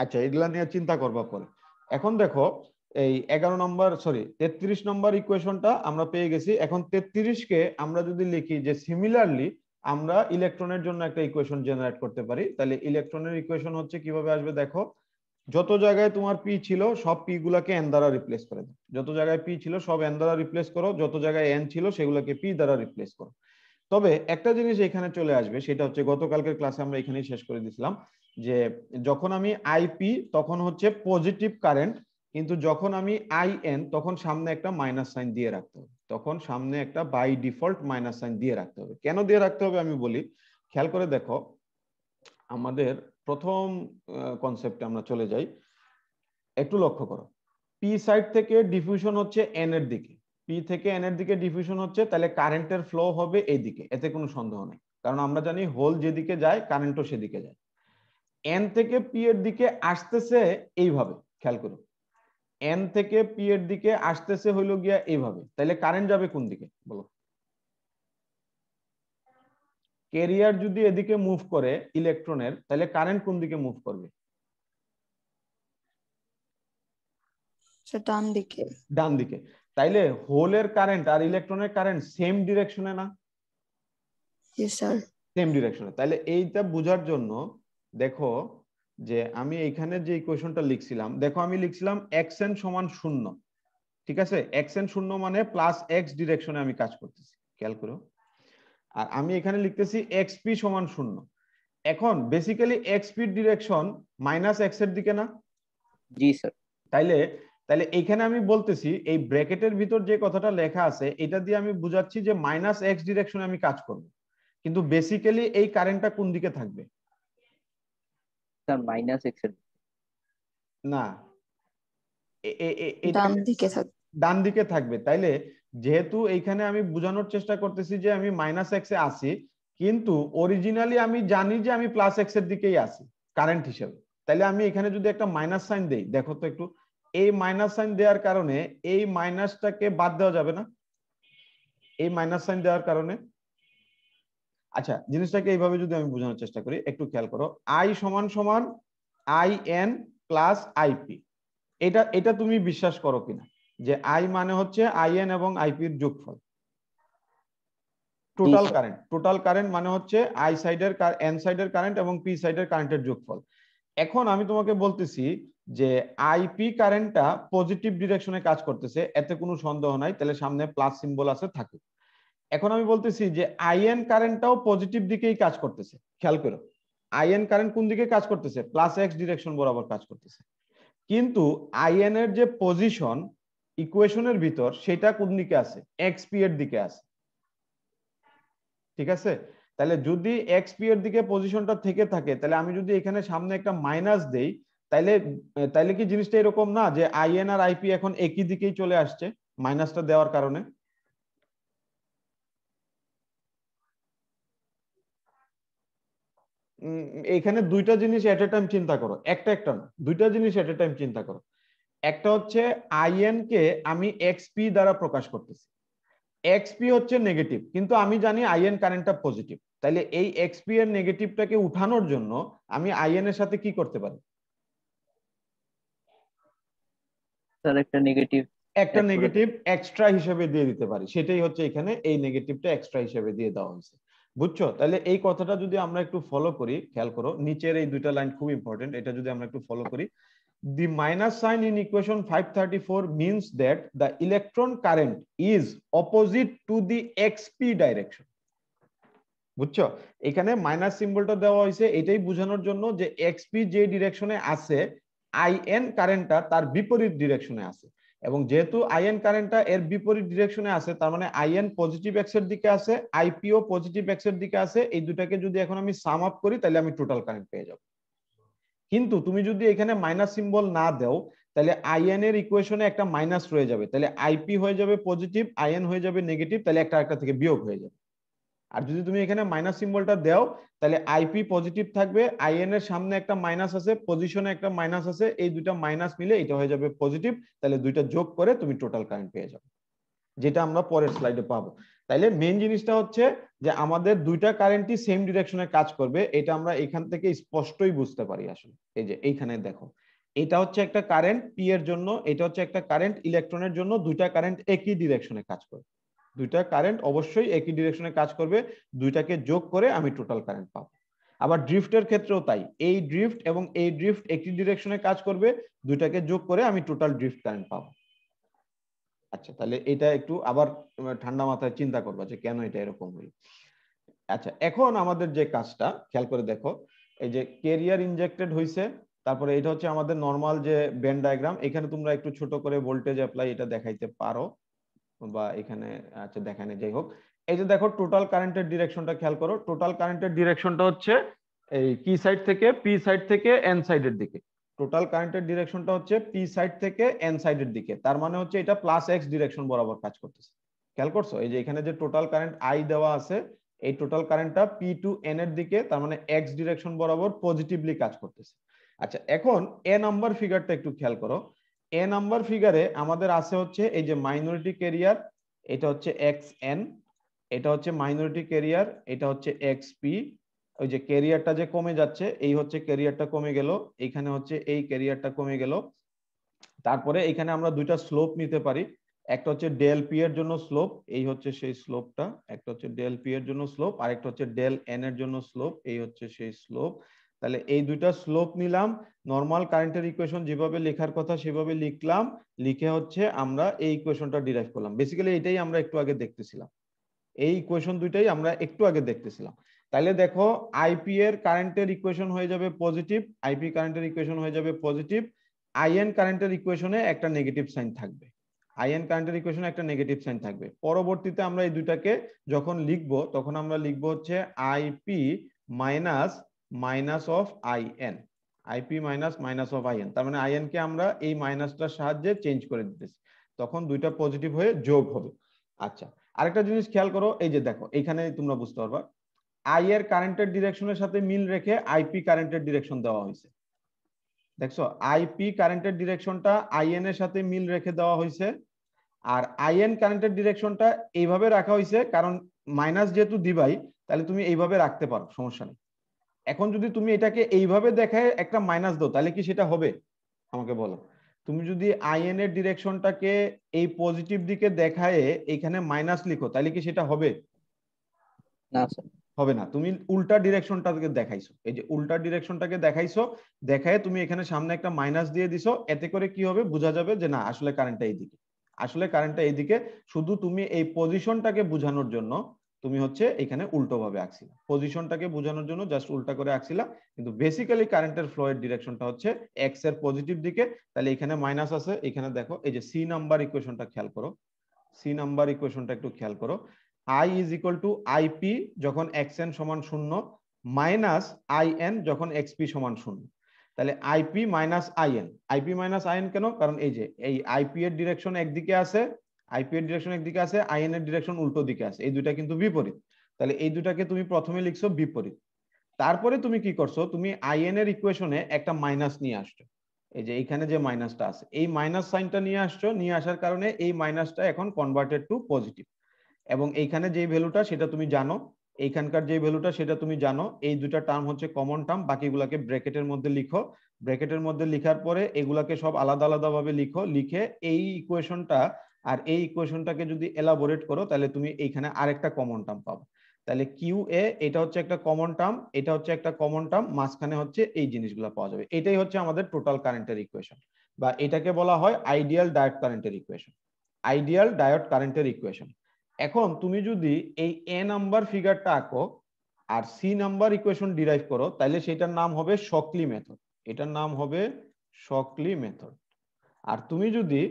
আচ্ছা, এগুলা নিয়ে চিন্তা করবা পরে। এখন দেখো এই 33 নম্বর ইকুয়েশনটা আমরা পেয়ে গেছি। এখন 33 কে আমরা যদি লিখি যে সিমিলারলি আমরা ইলেকট্রনের জন্য একটা ইকুয়েশন জেনারেট করতে পারি, তাহলে ইলেকট্রনের ইকুয়েশন হচ্ছে কিভাবে আসবে দেখো। যত জায়গায় তোমার পি ছিল সব পি গুলাকে এন দ্বারা রিপ্লেস করে দাও, যত জায়গায় পি ছিল সব এন দ্বারা রিপ্লেস করো, যত জায়গায় এন ছিল সেগুলোকে পি দ্বারা রিপ্লেস করো। তবে একটা জিনিস এখানে চলে আসবে, সেটা হচ্ছে গতকালকের ক্লাসে আমরা এখানেই শেষ করে দিয়েছিলাম যে যখন আমি আইপি তখন হচ্ছে পজিটিভ কারেন্ট, কিন্তু যখন আমি আই এন তখন সামনে একটা মাইনাস সাইন দিয়ে রাখতে হবে, তখন সামনে একটা বাই ডিফল্ট মাইনাস সাইন দিয়ে রাখতে হবে। কেন দিয়ে রাখতে হবে আমি বলি, খেয়াল করে দেখো। আমাদের প্রথম কনসেপ্টে আমরা চলে যাই, একটু লক্ষ্য করো। পি সাইড থেকে ডিফিউশন হচ্ছে এন এর দিকে, পি থেকে এন এর দিকে ডিফিউশন হচ্ছে, তাহলে কারেন্টের ফ্লো হবে এইদিকে, এতে কোনো সন্দেহ নেই, কারণ আমরা জানি হোল যেদিকে যায় কারেন্টও সেদিকে যায়। এন থেকে পি এর দিকে আসতেছে এইভাবে, খেয়াল করো, এন থেকে পি এর দিকে আসতেছে হইলো গিয়া এইভাবে, তাহলে কারেন্ট যাবে কোন দিকে বলো? ক্যারিয়ার যদি এদিকে মুভ করে ইলেকট্রনের, তাহলে কারেন্ট কোন দিকে মুভ করবে? ডান দিকে। ডান দিকে। তাইলে হোলের কারেন্ট আর ইলেকট্রনের কারেন্ট সেম ডিরেকশনে না? Yes sir. সেম ডিরেকশনে। তাহলে এইটা বোঝার জন্য দেখো যে আমি এইখানে যে ইকুয়েশনটা লিখছিলাম, দেখো আমি লিখছিলাম এক্স এন সমান 0, ঠিক আছে? এক্স এন 0 মানে প্লাস এক্স ডিরেকশনে আমি কাজ করতেছি, খেয়াল করো। আর আমি এখানে লিখতেছি এক্স পি সমান 0। এখন basically x P direction minus x এর দিকে না? জি স্যার। তাইলে তাহলে এইখানে আমি বলতেছি এই ব্র্যাকেটের ভিতর যে কথাটা লেখা আছে এটা দিয়ে আমি বুঝাচ্ছি যে মাইনাস এক্স ডিরেকশনে আমি কাজ করব, কিন্তু বেসিক্যালি এই কারেন্টটা কোন দিকে থাকবে? স্যার মাইনাস এক্স এর। না, ডান দিকে থাকবে। ডান দিকে থাকবে। তাইলে যেহেতু এইখানে আমি বোঝানোর চেষ্টা করতেছি যে আমি মাইনাস এক্স এ আছি, কিন্তু অরিজিনালি আমি জানি যে আমি প্লাস এক্স এর দিকেই আছি কারেন্ট হিসেবে। তাইলে আমি এখানে যদি একটা মাইনাস সাইন দেই, দেখো তো একটু, এই মাইনাস সাইন দেওয়ার কারণে এই মাইনাসটাকে বাদ দেওয়া যাবে না? এই মাইনাস সাইন দেওয়ার কারণে। আচ্ছা, জিনিসটাকে এইভাবে যদি আমি বোঝানোর চেষ্টা করি, একটু খেয়াল করো। আই সমান সমান আই এন প্লাস আইপি, এটা এটা তুমি বিশ্বাস করো কিনা যে আই মানে হচ্ছে আই এন এবং আইপির যোগফল? টোটাল কারেন্ট মানে হচ্ছে আই সাইডের এন সাইডের কারেন্ট এবং পি সাইডের কারেন্টের যোগফল। এখন আমি তোমাকে বলতেছি যে আইপি কারেন্টটা পজিটিভ ডিরেকশনে কাজ করতেছে, এতে কোনো সন্দেহ নাই, তাহলে সামনে প্লাস সিম্বল আছে থাকুক। এখন আমি বলতেছি যে আইএন কারেন্টটাও পজিটিভ দিকেই কাজ করতেছে, খেয়াল করো। আইএন কারেন্ট কোন দিকে কাজ করতেছে? প্লাস এক্স ডিরেকশন বরাবর কাজ করতেছে, কিন্তু আইএন এর যে পজিশন ইকুয়েশনের ভিতর সেটা কোন দিকে আছে? এক্সপি এর দিকে আছে, ঠিক আছে? তাহলে যদি এক্সপি এর দিকে পজিশনটা থেকে থাকে, তাহলে আমি যদি এখানে সামনে একটা মাইনাস দেই, তাইলে তাইলে কি জিনিসটা এরকম না যে আইএন আর আইপি এখন একই দিকেই চলে আসছে মাইনাসটা দেওয়ার কারণে? এখানে দুইটা জিনিস এট এ টাইম চিন্তা করো, একটা একটা না, দুইটা জিনিস এট এ টাইম চিন্তা করো। একটা হচ্ছে আইএন কে আমি এক্সপি দ্বারা প্রকাশ করতেছি, এক্সপি হচ্ছে নেগেটিভ, কিন্তু আমি জানি আইএন কারেন্টটা পজিটিভ, তাহলে এই এক্সপি এর নেগেটিভটাকে উঠানোর জন্য আমি আইএন এর সাথে কি করতে পারি? স্যার একটা নেগেটিভ এক্সট্রা হিসেবে দিয়ে দিতে পারি, সেটাই হচ্ছে এখানে এই নেগেটিভটা এক্সট্রা হিসেবে দিয়ে দেওয়া হয়েছে, বুঝছো? তাহলে এই কথাটা যদি আমরা একটু ফলো করি, খেয়াল করো নিচের এই দুইটা লাইন খুব ইম্পর্টেন্ট, এটা যদি আমরা একটু ফলো করি। The minus sign in equation 534 means that the electron current is opposite to the xp direction. বুঝছো? এখানে মাইনাস সিম্বলটা দেওয়া হয়েছে এটাই বোঝানোর জন্য যে এক্সপি যে ডিরেকশনে আছে আইএন কারেন্টটা তার বিপরীত ডিরেকশনে আছে, এবং যেহেতু আইএন কারেন্টটা এর বিপরীত ডিরেকশনে আছে, তার মানে আইএন পজিটিভ এক্স এর দিকে আছে, আইপিও পজিটিভ এক্স এর দিকে আছে। এই দুটাকে যদি এখন আমি সাম আপ করি, তাহলে আমি টোটাল কারেন্ট পেয়ে যাব। কিন্তু তুমি যদি এখানে মাইনাস সিম্বল না দাও, তাহলে আইএন এর ইকুয়েশনে একটা মাইনাস রয়ে যাবে, তাহলে আইপি হয়ে যাবে পজিটিভ, আইএন হয়ে যাবে নেগেটিভ, তাহলে একটা থেকে বিয়োগ হয়ে যাবে। আর যদি তুমি এখানে মাইনাস সিম্বলটা দাও তাহলে আইপি পজিটিভ থাকবে, আইএন এর সামনে একটা মাইনাস আছে, পজিশনে একটা মাইনাস আছে, এই দুইটা মাইনাস মিলে এটা হয়ে যাবে পজিটিভ, তাহলে দুইটা যোগ করে তুমি টোটাল কারেন্ট পেয়ে যাবে, যেটা আমরা পরের স্লাইডে পাবো। তাইলে মেইন জিনিসটা হচ্ছে যে আমাদের দুইটা কারেন্টই সেম ডিরেকশনে কাজ করবে, এটা আমরা এখান থেকে স্পষ্টই বুঝতে পারি আসলে। এই যে এইখানে দেখো, এটা হচ্ছে একটা কারেন্ট পি এর জন্য, এটা হচ্ছে একটা কারেন্ট ইলেকট্রনের জন্য, দুইটা কারেন্ট একই ডিরেকশনে কাজ করবে, দুইটা কারেন্ট অবশ্যই একই ডিরেকশনে কাজ করবে, দুইটাকে যোগ করে আমি টোটাল কারেন্ট পাবো। আবার ড্রিফটের ক্ষেত্রেও তাই, এই ড্রিফট এবং এই ড্রিফট একই ডিরেকশনে কাজ করবে, দুইটাকে যোগ করে আমি টোটাল ড্রিফট কারেন্ট পাবো। আচ্ছা, তাহলে এটা একটু আবার ঠান্ডা মাথায় চিন্তা করবা যে কেন এটা এরকম হলো। আচ্ছা, এখন আমাদের যে কাজটা খেয়াল করে দেখো, এই যে ক্যারিয়ার ইনজেক্টেড হইছে, তারপরে এটা হচ্ছে আমাদের নরমাল যে বেন ডায়াগ্রাম, এখানে তোমরা একটু ছোট করে ভোল্টেজ অ্যাপ্লাই এটা দেখাইতে পারো, বা এখানে আচ্ছা দেখানে, যাই হোক। এই যে দেখো টোটাল কারেন্টের ডিরেকশনটা খেয়াল করো, টোটাল কারেন্টের ডিরেকশনটা হচ্ছে এই কি সাইড থেকে, পি সাইড থেকে এন সাইডের দিকে। টোটাল কারেন্টের ডিরেকশনটা হচ্ছে পি সাইড থেকে এন সাইডের দিকে, তার মানে হচ্ছে এটা প্লাস এক্স ডিরেকশন বরাবর কাজ করতেছে। খেয়াল করছো, এই যে এখানে যে টোটাল কারেন্ট আই দেওয়া আছে, এই টোটাল কারেন্টটা পি টু এন এর দিকে, তার মানে এক্স ডিরেকশন বরাবর পজিটিভলি কাজ করতেছে। আচ্ছা, এখন এ নাম্বার ফিগারটা একটু খেয়াল করো, এ নাম্বার ফিগারে আমাদের আছে হচ্ছে এই যে মাইনরিটি ক্যারিয়ার, এটা হচ্ছে এক্স এন, এটা হচ্ছে মাইনরিটি ক্যারিয়ার, এটা হচ্ছে এক্স পি। ওই যে ক্যারিয়ারটা যে কমে যাচ্ছে, এই হচ্ছে ক্যারিয়ারটা কমে গেল, এইখানে হচ্ছে এই ক্যারিয়ারটা কমে গেল। তারপরে এখানে আমরা দুইটা স্লোপ নিতে পারি, একটা হচ্ছে ডেল পি এর জন্য স্লোপ, এই হচ্ছে সেই স্লোপটা, একটা হচ্ছে ডেল পি এর জন্য স্লোপ, আর একটা হচ্ছে ডেল এন এর জন্য স্লোপ, এই হচ্ছে সেই স্লোপ। তাহলে এই দুইটা স্লোপ নিলাম, নরমাল কারেন্টের ইকুয়েশন যেভাবে লেখার কথা সেভাবে লিখলাম, লিখে হচ্ছে আমরা এই ইকুয়েশনটা ডিরাইভ করলাম। বেসিক্যালি এটাই আমরা একটু আগে দেখতেছিলাম, এই ইকুয়েশন দুইটাই আমরা একটু আগে দেখতেছিলাম। তাহলে দেখো, আইপি এর কারেন্টের ইকুয়েশন হয়ে যাবে পজিটিভ, আইপি কারেন্টের ইকুয়েশন হয়ে যাবে পজিটিভ, আইএন কারেন্টের ইকুয়েশনে একটা নেগেটিভ সাইন থাকবে, আইএন কারেন্টের ইকুয়েশনে একটা নেগেটিভ সাইন থাকবে। পরবর্তীতে আমরা এই দুইটাকে যখন লিখবো তখন আমরা লিখবো হচ্ছে IP minus minus of in, IP minus minus of in, তার মানে আইএন কে আমরা এই মাইনাসটার সাহায্যে চেঞ্জ করে দিতেছি, তখন দুইটা পজিটিভ হয়ে যোগ হবে। আচ্ছা, আরেকটা জিনিস খেয়াল করো, এই যে দেখো এখানে তোমরা বুঝতে পারবা, আই এর কারেন্টের ডিরেকশনের সাথে মিল রেখে আইপি কারেন্টের ডিরেকশন দেওয়া হয়েছে। দেখছো, আইপি কারেন্টের ডিরেকশনটা আইএন এর সাথে মিল রেখে দেওয়া হয়েছে, আর আইএন কারেন্টের ডিরেকশনটা এইভাবে রাখা হয়েছে, কারণ মাইনাস যেহেতু দিবাই, তাহলে তুমি এইভাবে রাখতে পারো, সমস্যা নেই। এখন যদি তুমি এটাকে এইভাবে দেখায় একটা মাইনাস দাও, তাহলে কি সেটা হবে? আমাকে বলো। তুমি যদি আইএন এর ডিরেকশনটাকে এই পজিটিভ দিকে দেখায় এখানে মাইনাস লিখো, তাহলে কি সেটা হবে? না স্যার, হবে না। তুমি উল্টা ডিরেকশনটাকে দেখাইছো, এই যে উল্টা ডিরেকশনটাকে দেখাইছো, দেখায় তুমি এখানে সামনে একটা মাইনাস দিয়ে দিছো, এতে করে কি হবে বোঝা যাবে যে না আসলে কারেন্টটা এইদিকে, আসলে কারেন্টটা এইদিকে। শুধু তুমি এই পজিশনটাকে বোঝানোর জন্য তুমি হচ্ছে এখানে উল্টো ভাবে আঁকছিলা, পজিশনটাকে বোঝানোর জন্য জাস্ট উল্টা করে আঁকছিলা, কিন্তু বেসিক্যালি কারেন্টের ফ্লো এর ডিরেকশনটা হচ্ছে এক্স এর পজিটিভ দিকে। তাহলে এখানে মাইনাস আছে, এখানে দেখো এই যে সি নাম্বার ইকুয়েশনটা খেয়াল করো, সি নাম্বার ইকুয়েশনটা একটু খেয়াল করো, I is equal two IP যখন xn সমান 0 মাইনাস আইএন যখন xp সমান 0। তাহলে IP minus in, IP minus in কেন? কারণ এই যে এই আইপি এর ডিরেকশন একদিকে আছে, আইপি এর ডিরেকশন একদিকে আছে, আইএন এর ডিরেকশন উল্টো দিকে আছে, এই দুইটা কিন্তু বিপরীত। তাহলে এই দুটাকে তুমি প্রথমে লিখছো বিপরীত, তারপরে তুমি কি করছো, তুমি আইএন এর ইকুয়েশনে একটা মাইনাস নিয়ে আসছো, এই যে এখানে যে মাইনাসটা আছে এই মাইনাস সাইনটা নিয়ে আসছো, নিয়ে আসার কারণে এই মাইনাসটা এখন কনভার্টেড টু পজিটিভ, এবং এইখানে যে ভ্যালুটা সেটা তুমি জানো, এইখানকার যে ভ্যালুটা সেটা তুমি জানো, এই দুটা টার্ম হচ্ছে কমন টার্ম, বাকিগুলোকে ব্র্যাকেটের মধ্যে লিখো, ব্র্যাকেটের মধ্যে লিখার পরে এগুলাকে সব আলাদা আলাদা ভাবে লিখো, লিখে এই ইকুয়েশনটা আর এই ইকুয়েশনটাকে যদি এলাবোরেট করো তাহলে তুমি এইখানে আরেকটা কমন টার্ম পাবে। তাহলে কিউ এ এটা হচ্ছে একটা কমন টার্ম, এটা হচ্ছে একটা কমন টার্ম, মাঝখানে হচ্ছে এই জিনিসগুলো পাওয়া যাবে। এটাই হচ্ছে আমাদের টোটাল কারেন্টের ইকুয়েশন, বা এটাকে বলা হয় আইডিয়াল ডায়োড কারেন্টের ইকুয়েশন, আইডিয়াল ডায়োড কারেন্টের ইকুয়েশন। এখন তুমি যদি এই এ নাম্বার ফিগারটা আঁকো আর সি নাম্বার ইকুয়েশন ডিরাইভ করো, তাহলে সেটার নাম হবে শকলি মেথড, এটার নাম হবে শকলি মেথড। আর তুমি যদি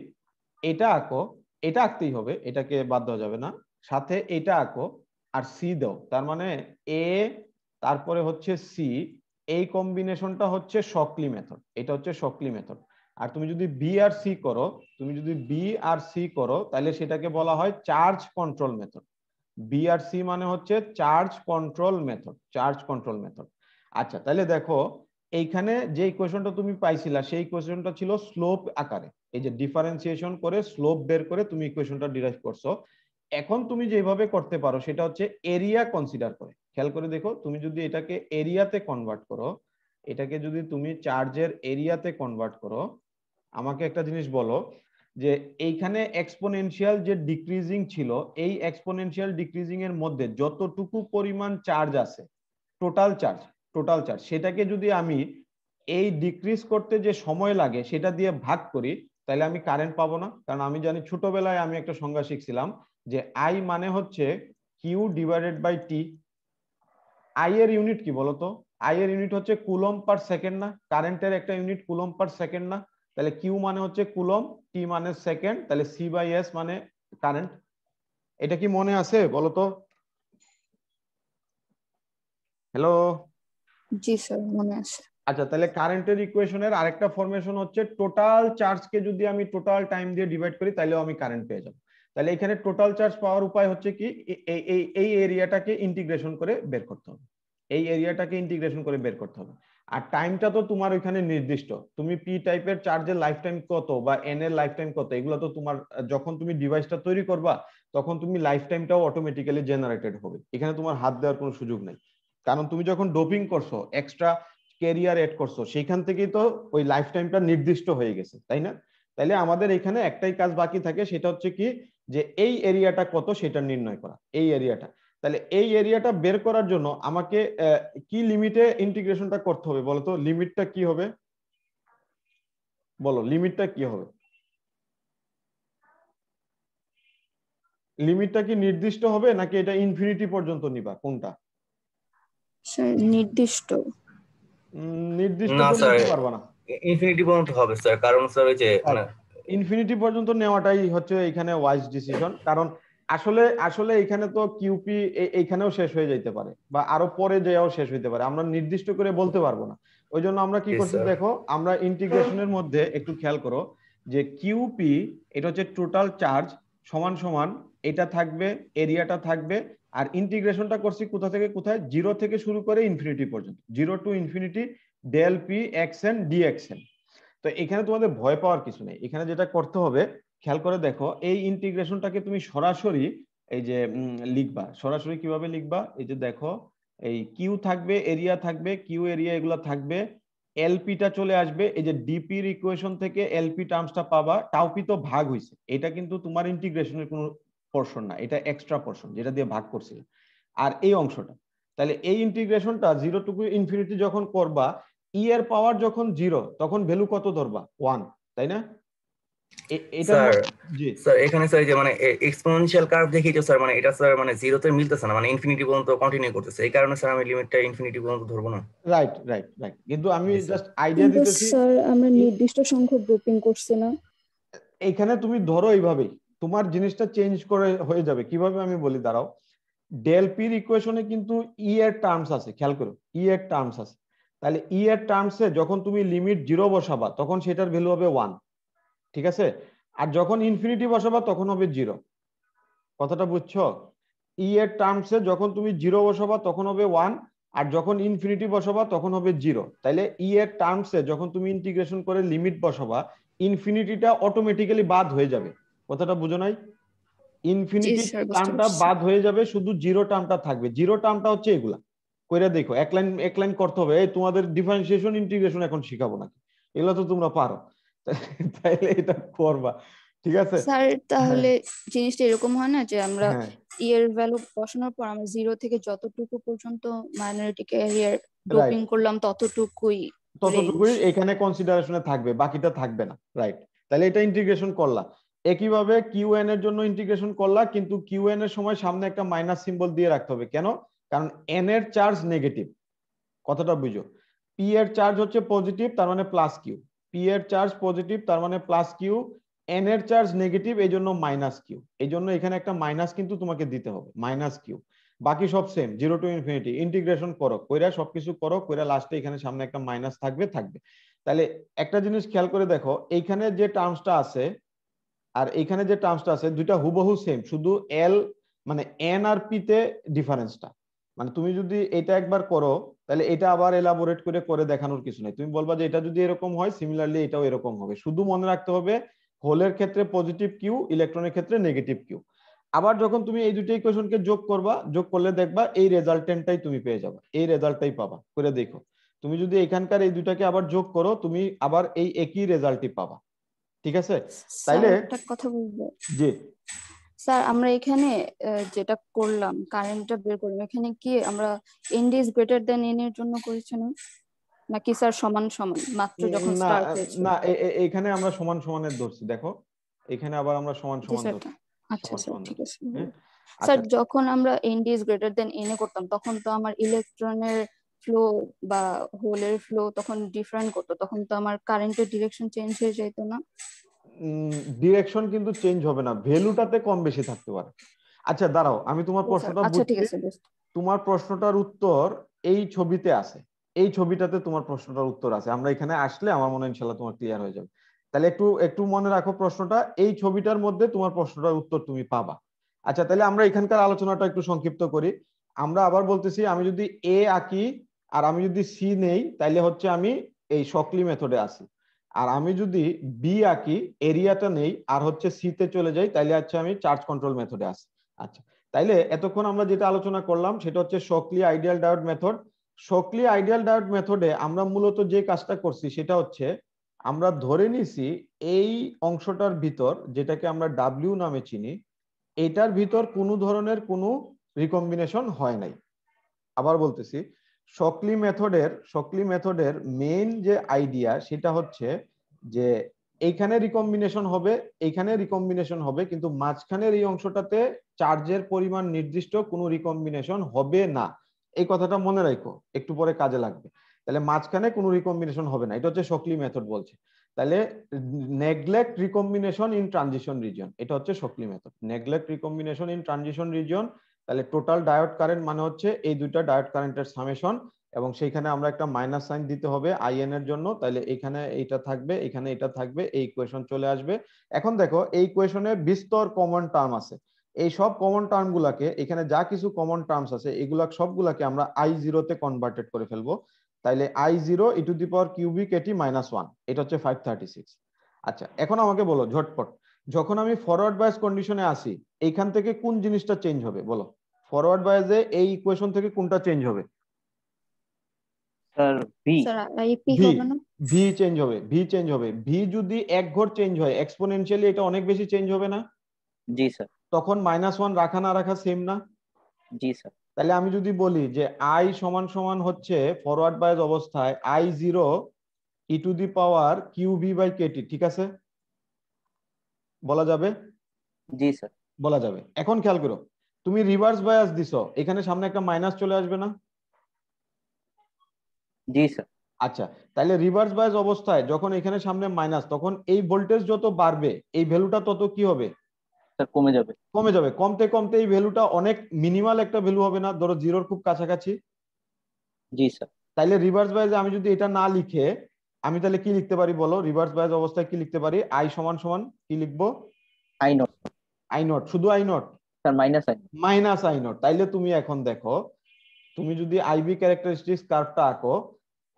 এটা আঁকো, এটা আঁকতেই হবে, এটাকে বাদ দেওয়া যাবে না, সাথে এটা আঁকো আর সি দাও, তার মানে এ তারপরে হচ্ছে সি, এই কম্বিনেশনটা হচ্ছে শকলি মেথড, এটা হচ্ছে শকলি মেথড। আর তুমি যদি বি আর সি করো, তুমি যদি বি আর সি করো তাহলে সেটাকে বলা হয় চার্জ কন্ট্রোল মেথড, বি আর সি মানে হচ্ছে charge control method, charge control method. আচ্ছা তাহলে দেখো এইখানে যে ইকুয়েশনটা তুমি পাইছিলা সেই ইকুয়েশনটা ছিল স্লোপ আকারে, এই যে ডিফারেন্সিয়েশন করে স্লোপ বের করে তুমি ইকুয়েশনটা ডিরাইভ করছো। এখন তুমি যেভাবে করতে পারো সেটা হচ্ছে এরিয়া কনসিডার করে। খেয়াল করে দেখো, তুমি যদি এটাকে এরিয়াতে কনভার্ট করো, এটাকে যদি তুমি চার্জের এরিয়াতে কনভার্ট করো, আমাকে একটা জিনিস বলো যে এইখানে এক্সপোনেনশিয়াল যে ডিক্রিজিং ছিল, এই এক্সপোনেনশিয়াল ডিক্রিজিং এর মধ্যে যতটুকু পরিমাণ চার্জ আছে, টোটাল চার্জ, টোটাল চার্জ, সেটাকে যদি আমি এই ডিক্রিজ করতে যে সময় লাগে সেটা দিয়ে ভাগ করি, তাহলে আমি কারেন্ট পাবো না। কারণ আমি জানি ছোটবেলায় আমি একটা সংজ্ঞা শিখছিলাম যে আই মানে হচ্ছে q divided by t. I এর ইউনিট কি বলতো? আই এর ইউনিট হচ্ছে কুলম পার সেকেন্ড না? কারেন্টের একটা ইউনিট কুলম পার সেকেন্ড না? তাহলে কিউ মানে হচ্ছে কুলম, টি মানে সেকেন্ড, তাহলে সি বাই এস মানে কারেন্ট। এটা কি মনে আছে বলতো? হ্যালো? জি স্যার, মনে আছে। আচ্ছা তাহলে কারেন্টের ইকুয়েশনের আরেকটা ফরমেশন হচ্ছে টোটাল চার্জকে যদি আমি টোটাল টাইম দিয়ে ডিভাইড করি তাহলেও আমি কারেন্ট পেয়ে যাব। তাহলে এখানে টোটাল চার্জ পাওয়ার উপায় হচ্ছে কি, এই এরিয়াটাকে ইন্টিগ্রেশন করে বের করতে হবে, এই এরিয়াটাকে ইন্টিগ্রেশন করে বের করতে হবে। আর টাইমটা তো তোমার ওইখানে নির্দিষ্ট, তুমি পি টাইপের চার্জের লাইফ টাইম কত বা এন এর লাইফ টাইম কত, এগুলো তো তোমার যখন তুমি ডিভাইসটা তৈরি করবা তখন তুমি লাইফ টাইমটাও অটোমেটিক্যালি জেনারেটেড হবে, এখানে তোমার হাত দেওয়ার কোনো সুযোগ নেই। কারণ তুমি যখন ডোপিং করছো, এক্সট্রা ক্যারিয়ার এড করছো, সেখান থেকেই তো ওই লাইফ টাইমটা নির্দিষ্ট হয়ে গেছে, তাই না? তাইলে আমাদের এখানে একটাই কাজ বাকি থাকে, সেটা হচ্ছে কি যে এই এরিয়াটা কত সেটা নির্ণয় করা, এই এরিয়াটা। তাহলে এই এরিয়াটা বের করার জন্য আমাকে কি লিমিটে ইন্টিগ্রেশনটা করতে হবে বলো তো? লিমিটটা কি হবে বলো, লিমিটটা কি হবে? লিমিটটা কি নির্দিষ্ট হবে নাকি এটা ইনফিনিটি পর্যন্ত নিবা, কোনটা? স্যার নির্দিষ্ট। নির্দিষ্ট না তো স্যার, নিতে পারবা না। ইনফিনিটি পর্যন্ত হবে স্যার, কারণ স্যার ওই যে মানে ইনফিনিটি পর্যন্ত নেওয়াটাই হচ্ছে এখানে ওয়াইজ ডিসিশন। কারণ আসলে আসলে এখানে তো কিউপি এইখানেও শেষ হয়ে যাইতে পারে বা আরো পরে যেও শেষ হইতে পারে, আমরা নির্দিষ্ট করে বলতে পারবো না। ওই জন্য আমরা কি করছি দেখো, আমরা ইন্টিগ্রেশনের মধ্যে একটু খেয়াল করো যে কিউপি এটা হচ্ছে টোটাল চার্জ সমান সমান এটা থাকবে, এরিয়াটা থাকবে, আর ইন্টিগ্রেশনটা করছি কোথা থেকে কোথায়, জিরো থেকে শুরু করে ইনফিনিটি পর্যন্ত, zero to infinity del p x n d x n. তো এখানে তোমাদের ভয় পাওয়ার কিছু নেই, এখানে যেটা করতে হবে খেয়াল করে দেখো, এই ইন্টিগ্রেশনটাকে তুমি সরাসরি এই যে লিখবা, সরাসরি কিভাবে লিখবা, এই যে দেখো এই কিউ থাকবে, এরিয়া থাকবে, কিউ এরিয়া এগুলো থাকবে, এলপিটা চলে আসবে, এই যে ডিপির ইকুয়েশন থেকে এলপি টার্মসটা পাবা, টাউপি তো ভাগ হইছে, এটা কিন্তু তোমার ইন্টিগ্রেশনের কোনো পোরশন না, এটা এক্সট্রা পোরশন যেটা দিয়ে ভাগ করছিল। আর এই অংশটা, তাহলে এই ইন্টিগ্রেশনটা জিরো টু ইনফিনিটি যখন করবা, ই এর পাওয়ার যখন জিরো তখন ভ্যালু কত ধরবা? 1, তাই না? এটার স্যার জি স্যার এখানে স্যার যে মানে এক্সপোনেনশিয়াল কার্ভ দেখিয়েছো স্যার, মানে এটা স্যার মানে জিরোতে মিলতেছে না, মানে ইনফিনিটি পর্যন্ত কন্টিনিউ করতেছে, এই কারণে স্যার আমি লিমিটটা ইনফিনিটি পর্যন্ত ধরবো না। রাইট রাইট রাইট, কিন্তু আমি জি স্যার। জাস্ট আইডিয়া কিন্তু দিতেছি। স্যার আমরা নির্দিষ্ট সংখ্যক গ্রুপিং করছি না। এইখানে তুমি ধরো এইভাবেই তোমার জিনিসটা চেঞ্জ করে হয়ে যাবে, কিভাবে আমি বলি দাঁড়াও। ডেল পির ইকুয়েশনে কিন্তু ই এর টার্মস আছে, খেয়াল করো ই এর টার্মস আছে, তাহলে ই এর টার্মসে যখন তুমি লিমিট জিরো বসাবা তখন সেটার ভ্যালু হবে 1, ঠিক আছে? আর যখন ইনফিনিটি বসাবা তখন হবে জিরো। কথাটা বুঝছো? ই এর টার্মসে যখন তুমি জিরো বসাবা তখন হবে 1, আর যখন ইনফিনিটি বসাবা তখন হবে জিরো। তাইলে ই এর টার্মসে যখন তুমি ইন্টিগ্রেশন করে লিমিট বসাবা, ইনফিনিটিটা অটোমেটিক্যালি বাদ হয়ে যাবে। কথাটা বুঝো নাই? ইনফিনিটি স্যার, বুঝতে টার্মটা পারছি। বাদ হয়ে যাবে, শুধু জিরো টার্মটা থাকবে। জিরো টার্মটা হচ্ছে এগুলা, কইরা দেখো এক লাইন করতে হবে। এই তোমাদের ডিফারেন্সিয়েশন ইন্টিগ্রেশন এখন শিখাবো নাকি? এগুলো তো তোমরা পারো, তাইলে এটা করবা, ঠিক আছে? স্যার তাহলে জিনিসটা এরকম হয় না যে আমরা হ্যাঁ এর ভ্যালু বসানোর পর আমরা জিরো থেকে যতটুকু পর্যন্ত মাইনরিটি ক্যারিয়ার ডোপিং করলাম ততটুকুই ততটুকুই range। এখানে কনসিডারেশনে থাকবে, বাকিটা থাকবে না, রাইট? তাহলে এটা ইন্টিগ্রেশন করলা। একইভাবে কিউএন এর জন্য ইন্টিগ্রেশন করলা, কিন্তু কিউএন এর সময় সামনে একটা মাইনাস সিম্বল দিয়ে রাখতে হবে। কেন? কারণ এন এর চার্জ নেগেটিভ, কথাটা বুঝো। পি এর চার্জ হচ্ছে পজিটিভ, তার মানে প্লাস কিউ। পি এর চার্জ পজিটিভ, তার মানে প্লাস কিউ। এন এর চার্জ নেগেটিভ, এই জন্য মাইনাস কিউ। এই জন্য এখানে একটা মাইনাস কিন্তু তোমাকে দিতে হবে, মাইনাস কিউ। বাকি সব same, zero to infinity integration করো, কইরা সবকিছু করো, কইরা লাস্টে এখানে সামনে একটা মাইনাস থাকবে থাকবে। তাহলে একটা জিনিস খেয়াল করে দেখো, এইখানে যে টার্মসটা আছে আর এইখানে যে টার্মসটা আছে দুইটা হুবহু সেম, শুধু এল মানে এন আর পি তে ডিফারেন্সটা। মানে তুমি যদি এটা একবার করো তাহলে এটা আবার এলাবোরেট করে দেখানোর কিছু নেই, তুমি বলবা যে এটা যদি এরকম হয় সিমিলারলি এটাও এরকম হবে। শুধু মনে রাখতে হবে হোলের ক্ষেত্রে পজিটিভ কিউ, ইলেকট্রনের ক্ষেত্রে নেগেটিভ কিউ। আবার যখন তুমি এই দুটো ইকুয়েশনকে যোগ করবা, যোগ করলে দেখবা এই রেজাল্টেন্টটাই তুমি পেয়ে যাবে, এই রেজাল্টটাই পাবা। করে দেখো, তুমি যদি এখানকার এই দুটাকে আবার যোগ করো তুমি আবার এই একই রেজাল্টই পাবা। ঠিক আছে? তাইলে একটা কথা বলবো জি স্যার, আমরা এখানে যেটা করলাম কারেন্টটা বের করলাম, এখানে কি আমরা N D is greater than N এর জন্য করেছি না, নাকি স্যার সমান সমান মাত্র যখন না স্টার্ট হয়েছে? না এখানে আমরা সমান সমানের ধরছি, দেখো এখানে আবার আমরা সমান জি সমান স্যার। ধরছি। আচ্ছা সমান স্যার, সমান ঠিক ধরছি, আছে। হ্যাঁ? স্যার আচ্ছা যখন আমরা N D is greater than N এ করতাম তখন তো আমার ইলেকট্রনের ফ্লো বা হোলের ফ্লো তখন ডিফারেন্ট করতো, তখন তো আমার কারেন্টের ডিরেকশন চেঞ্জ হয়ে যেত না? ডিরেকশন কিন্তু চেঞ্জ হবে না, ভ্যালুটাতে কম বেশি থাকতে পারে। আচ্ছা দাঁড়াও, আমি তোমার ও স্যার, প্রশ্নটা আচ্ছা ঠিক বুঝছি। আছে। তোমার প্রশ্নটার উত্তর এই ছবিতে আছে, এই ছবিটাতে তোমার প্রশ্নটার উত্তর আছে। আমরা এখানে আসলে আমার মনে হয় ইনশাআল্লাহ তোমার ক্লিয়ার হয়ে যাবে। তাহলে একটু একটু মনে রাখো প্রশ্নটা, এই ছবিটার মধ্যে তোমার প্রশ্নটার উত্তর তুমি পাবা। আচ্ছা তাহলে আমরা এখানকার আলোচনাটা একটু সংক্ষিপ্ত করি। আমরা আবার বলতেছি, আমি যদি এ আঁকি আর আমি যদি সি নেই তাহলে হচ্ছে আমি এই শকলি মেথডে আসি। আর আমি যদি বি আঁকি, এরিয়াটা নেই আর হচ্ছে সি তে চলে যাই, তাইলে হচ্ছে আমি চার্জ কন্ট্রোল মেথডে আসি। আচ্ছা তাইলে এতক্ষণ আমরা যেটা আলোচনা করলাম সেটা হচ্ছে Shockley ideal diode method. Shockley ideal diode মেথডে আমরা মূলত যে কাজটা করছি সেটা হচ্ছে আমরা ধরে নিছি এই অংশটার ভিতর, যেটাকে আমরা ডাব্লিউ নামে চিনি, এটার ভিতর কোনো ধরনের কোনো রিকম্বিনেশন হয় নাই। আবার বলতেছি, শকলি মেথডের মেইন যে আইডিয়া সেটা হচ্ছে যে এইখানে রিকম্বিনেশন হবে, এইখানে রিকম্বিনেশন হবে, কিন্তু মাঝখানের এই অংশটাতে চার্জের পরিমাণ নির্দিষ্ট কোনো রিকম্বিনেশন হবে না। এই কথাটা মনে রাখো, একটু পরে কাজে লাগবে। তাহলে মাঝখানে কোনো রিকম্বিনেশন হবে না, এটা হচ্ছে শকলি মেথড বলছে। তাহলে neglect recombination in transition region, এটা হচ্ছে Shockley method, neglect recombination in transition region. তাহলে টোটাল ডায়োড কারেন্ট মানে হচ্ছে এই দুইটা ডায়োড কারেন্টের সামেশন, এবং সেইখানে আমরা একটা মাইনাস সাইন দিতে হবে আইএন এর জন্য। তাহলে এখানে এইটা থাকবে, এখানে এটা থাকবে, এই ইকুয়েশন চলে আসবে। এখন দেখো এই ইকুয়েশনে বিস্তর কমন টার্ম আছে, এই সব কমন টার্ম গুলাকে, এখানে যা কিছু কমন টার্মস আছে এগুলা সবগুলাকে আমরা আই জিরোতে কনভার্টেড করে ফেলবো। তাইলে I zero e to the power cubic এটি -1, এটা হচ্ছে 536। আচ্ছা এখন আমাকে বলো ঝটপট, যখন আমি ফরওয়ার্ড বায়াস কন্ডিশনে আসি এইখান থেকে কোন জিনিসটা চেঞ্জ হবে বলো? ফরওয়ার্ড বায়াসে এই ইকুয়েশন থেকে কোনটা চেঞ্জ হবে? Sir V. Sir IP V, হবে না? ভি চেঞ্জ হবে, ভি চেঞ্জ হবে। ভি যদি এক ঘর চেঞ্জ হয় এক্সপোনেনশিয়ালি এটা অনেক বেশি চেঞ্জ হবে না? জি স্যার। তখন -1 রাখা না রাখা সেম না? জি স্যার। তাহলে আমি যদি বলি যে আই সমান সমান হচ্ছে ফরওয়ার্ড বায়াস অবস্থায় I zero e to the power q v by k t, ঠিক আছে? বলা যাবে? জি স্যার। বলা যাবে। এখন খেয়াল করো, তুমি রিভার্স বায়াস দিছো, এখানে সামনে একটা মাইনাস চলে আসবে না? জি স্যার। আচ্ছা তাহলে রিভার্স বায়াস অবস্থায় যখন এখানে সামনে মাইনাস, তখন এই ভোল্টেজ যত বাড়বে এই ভ্যালুটা তত কি হবে? স্যার কমে যাবে। কমে যাবে। কমতে কমতে এই ভ্যালুটা অনেক মিনিমাল একটা ভ্যালু হবে না, ধরো জিরোর খুব কাছাকাছি। জি স্যার। তাইলে রিভার্স বায়াসে আমি যদি এটা না লিখে আমি তাহলে কি লিখতে পারি বলো? রিভার্স বায়াস অবস্থায় কি লিখতে পারি? আই সমান সমান কি লিখবো? I not. আই নট, শুধু I not, sir minus I. Minus I not. তাইলে তুমি এখন দেখো, তুমি যদি আইবি ক্যারেক্টারিস্টিক্স কার্ভটা আঁকো,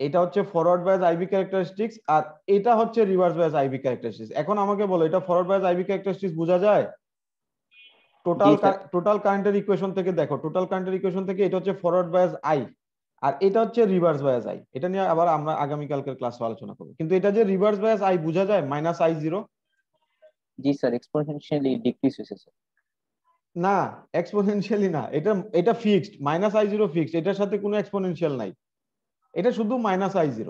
এটা হচ্ছে ফরওয়ার্ড বায়াস আইবি ক্যারেক্টারিস্টিক্স আর এটা হচ্ছে রিভার্স বায়াস আইবি ক্যারেক্টারিস্টিক্স। এখন আমাকে বলো এটা ফরওয়ার্ড বায়াস আইবি ক্যারেক্টারিস্টিক্স বোঝা যায়? টোটাল জি স্যার। টোটাল কারেন্টের ইকুয়েশন থেকে দেখো, টোটাল কারেন্টের ইকুয়েশন থেকে এটা হচ্ছে ফরওয়ার্ড বায়াস আই আর এটা হচ্ছে রিভার্স বায়াস আই। এটা নিয়ে আবার আমরা আগামী কালকের ক্লাসে আলোচনা করব। কিন্তু এটা যে রিভার্স বায়াস আই বোঝা যায় -I0? জি স্যার, এক্সপোনেনশিয়ালি ডিক্রিজ হয়েছে স্যার। না, এক্সপোনেনশিয়ালি না, এটা এটা ফিক্সড, -I0 ফিক্সড, এটার সাথে কোনো এক্সপোনেনশিয়াল নাই, এটা শুধু -I0।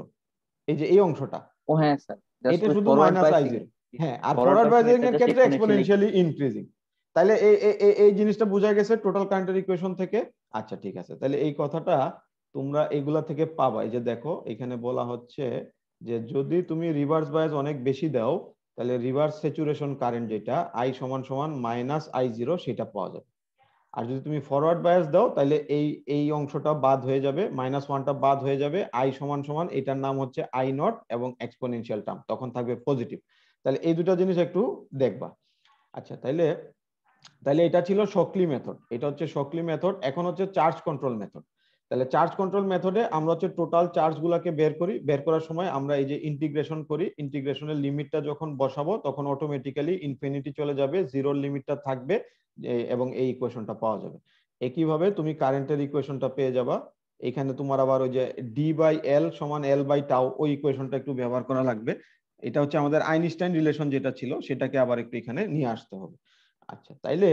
এই যে এই অংশটা, ও হ্যাঁ স্যার, জাস্ট এটা শুধু ফরওয়ার্ড বায়াসিং। -I0। হ্যাঁ, আর ফরওয়ার্ড ফরওয়ার্ড বায়াসিং বায়াসিং এটা এর জাস্ট ক্ষেত্রে এক্সপোনেনশিয়ালি। Exponentially increasing. তাহলে এই জিনিসটা বোঝা গেছে টোটাল কারেন্টের ইকুয়েশন থেকে। আচ্ছা ঠিক আছে, তাহলে এই কথাটা তোমরা এগুলা থেকে পাবা। এই যে দেখো এখানে বলা হচ্ছে যে যদি তুমি রিভার্স বায়াস অনেক বেশি দাও তাহলে রিভার্স স্যাচুরেশন কারেন্ট যেটা আই সমান সমান -I0 সেটা পাওয়া যাবে। আর যদি তুমি ফরওয়ার্ড বায়াস দাও তাহলে এই অংশটা বাদ হয়ে যাবে, -1টা বাদ হয়ে যাবে, আই সমান সমান এটার নাম হচ্ছে আই নট এবং এক্সপোনেনশিয়াল টার্ম তখন থাকবে পজিটিভ। তাহলে এই দুটো জিনিস একটু দেখবা। আচ্ছা তাইলে তাহলে এটা ছিল শকলি মেথড, এটা হচ্ছে শকলি মেথড। এখন হচ্ছে চার্জ কন্ট্রোল মেথড। তাহলে চার্জ কন্ট্রোল মেথডে আমরা হচ্ছে টোটাল চার্জ গুলাকে বের করি, বের করার সময় আমরা এই যে ইন্টিগ্রেশন করি, ইন্টিগ্রেশনের লিমিটটা যখন বসাবো তখন অটোমেটিক্যালি ইনফিনিটি চলে যাবে, জিরোর লিমিটটা থাকবে এবং এই ইকুয়েশনটা পাওয়া যাবে। একইভাবে তুমি কারেন্টের ইকুয়েশনটা পেয়ে যাবা। এখানে তোমার আবার ওই যে ডি বাই এল সমান এল বাই টাউ, ওই ইকুয়েশনটা একটু ব্যবহার করা লাগবে। এটা হচ্ছে আমাদের আইনস্টাইন রিলেশন যেটা ছিল সেটাকে আবার একটু এখানে নিয়ে আসতে হবে। আচ্ছা, তাইলে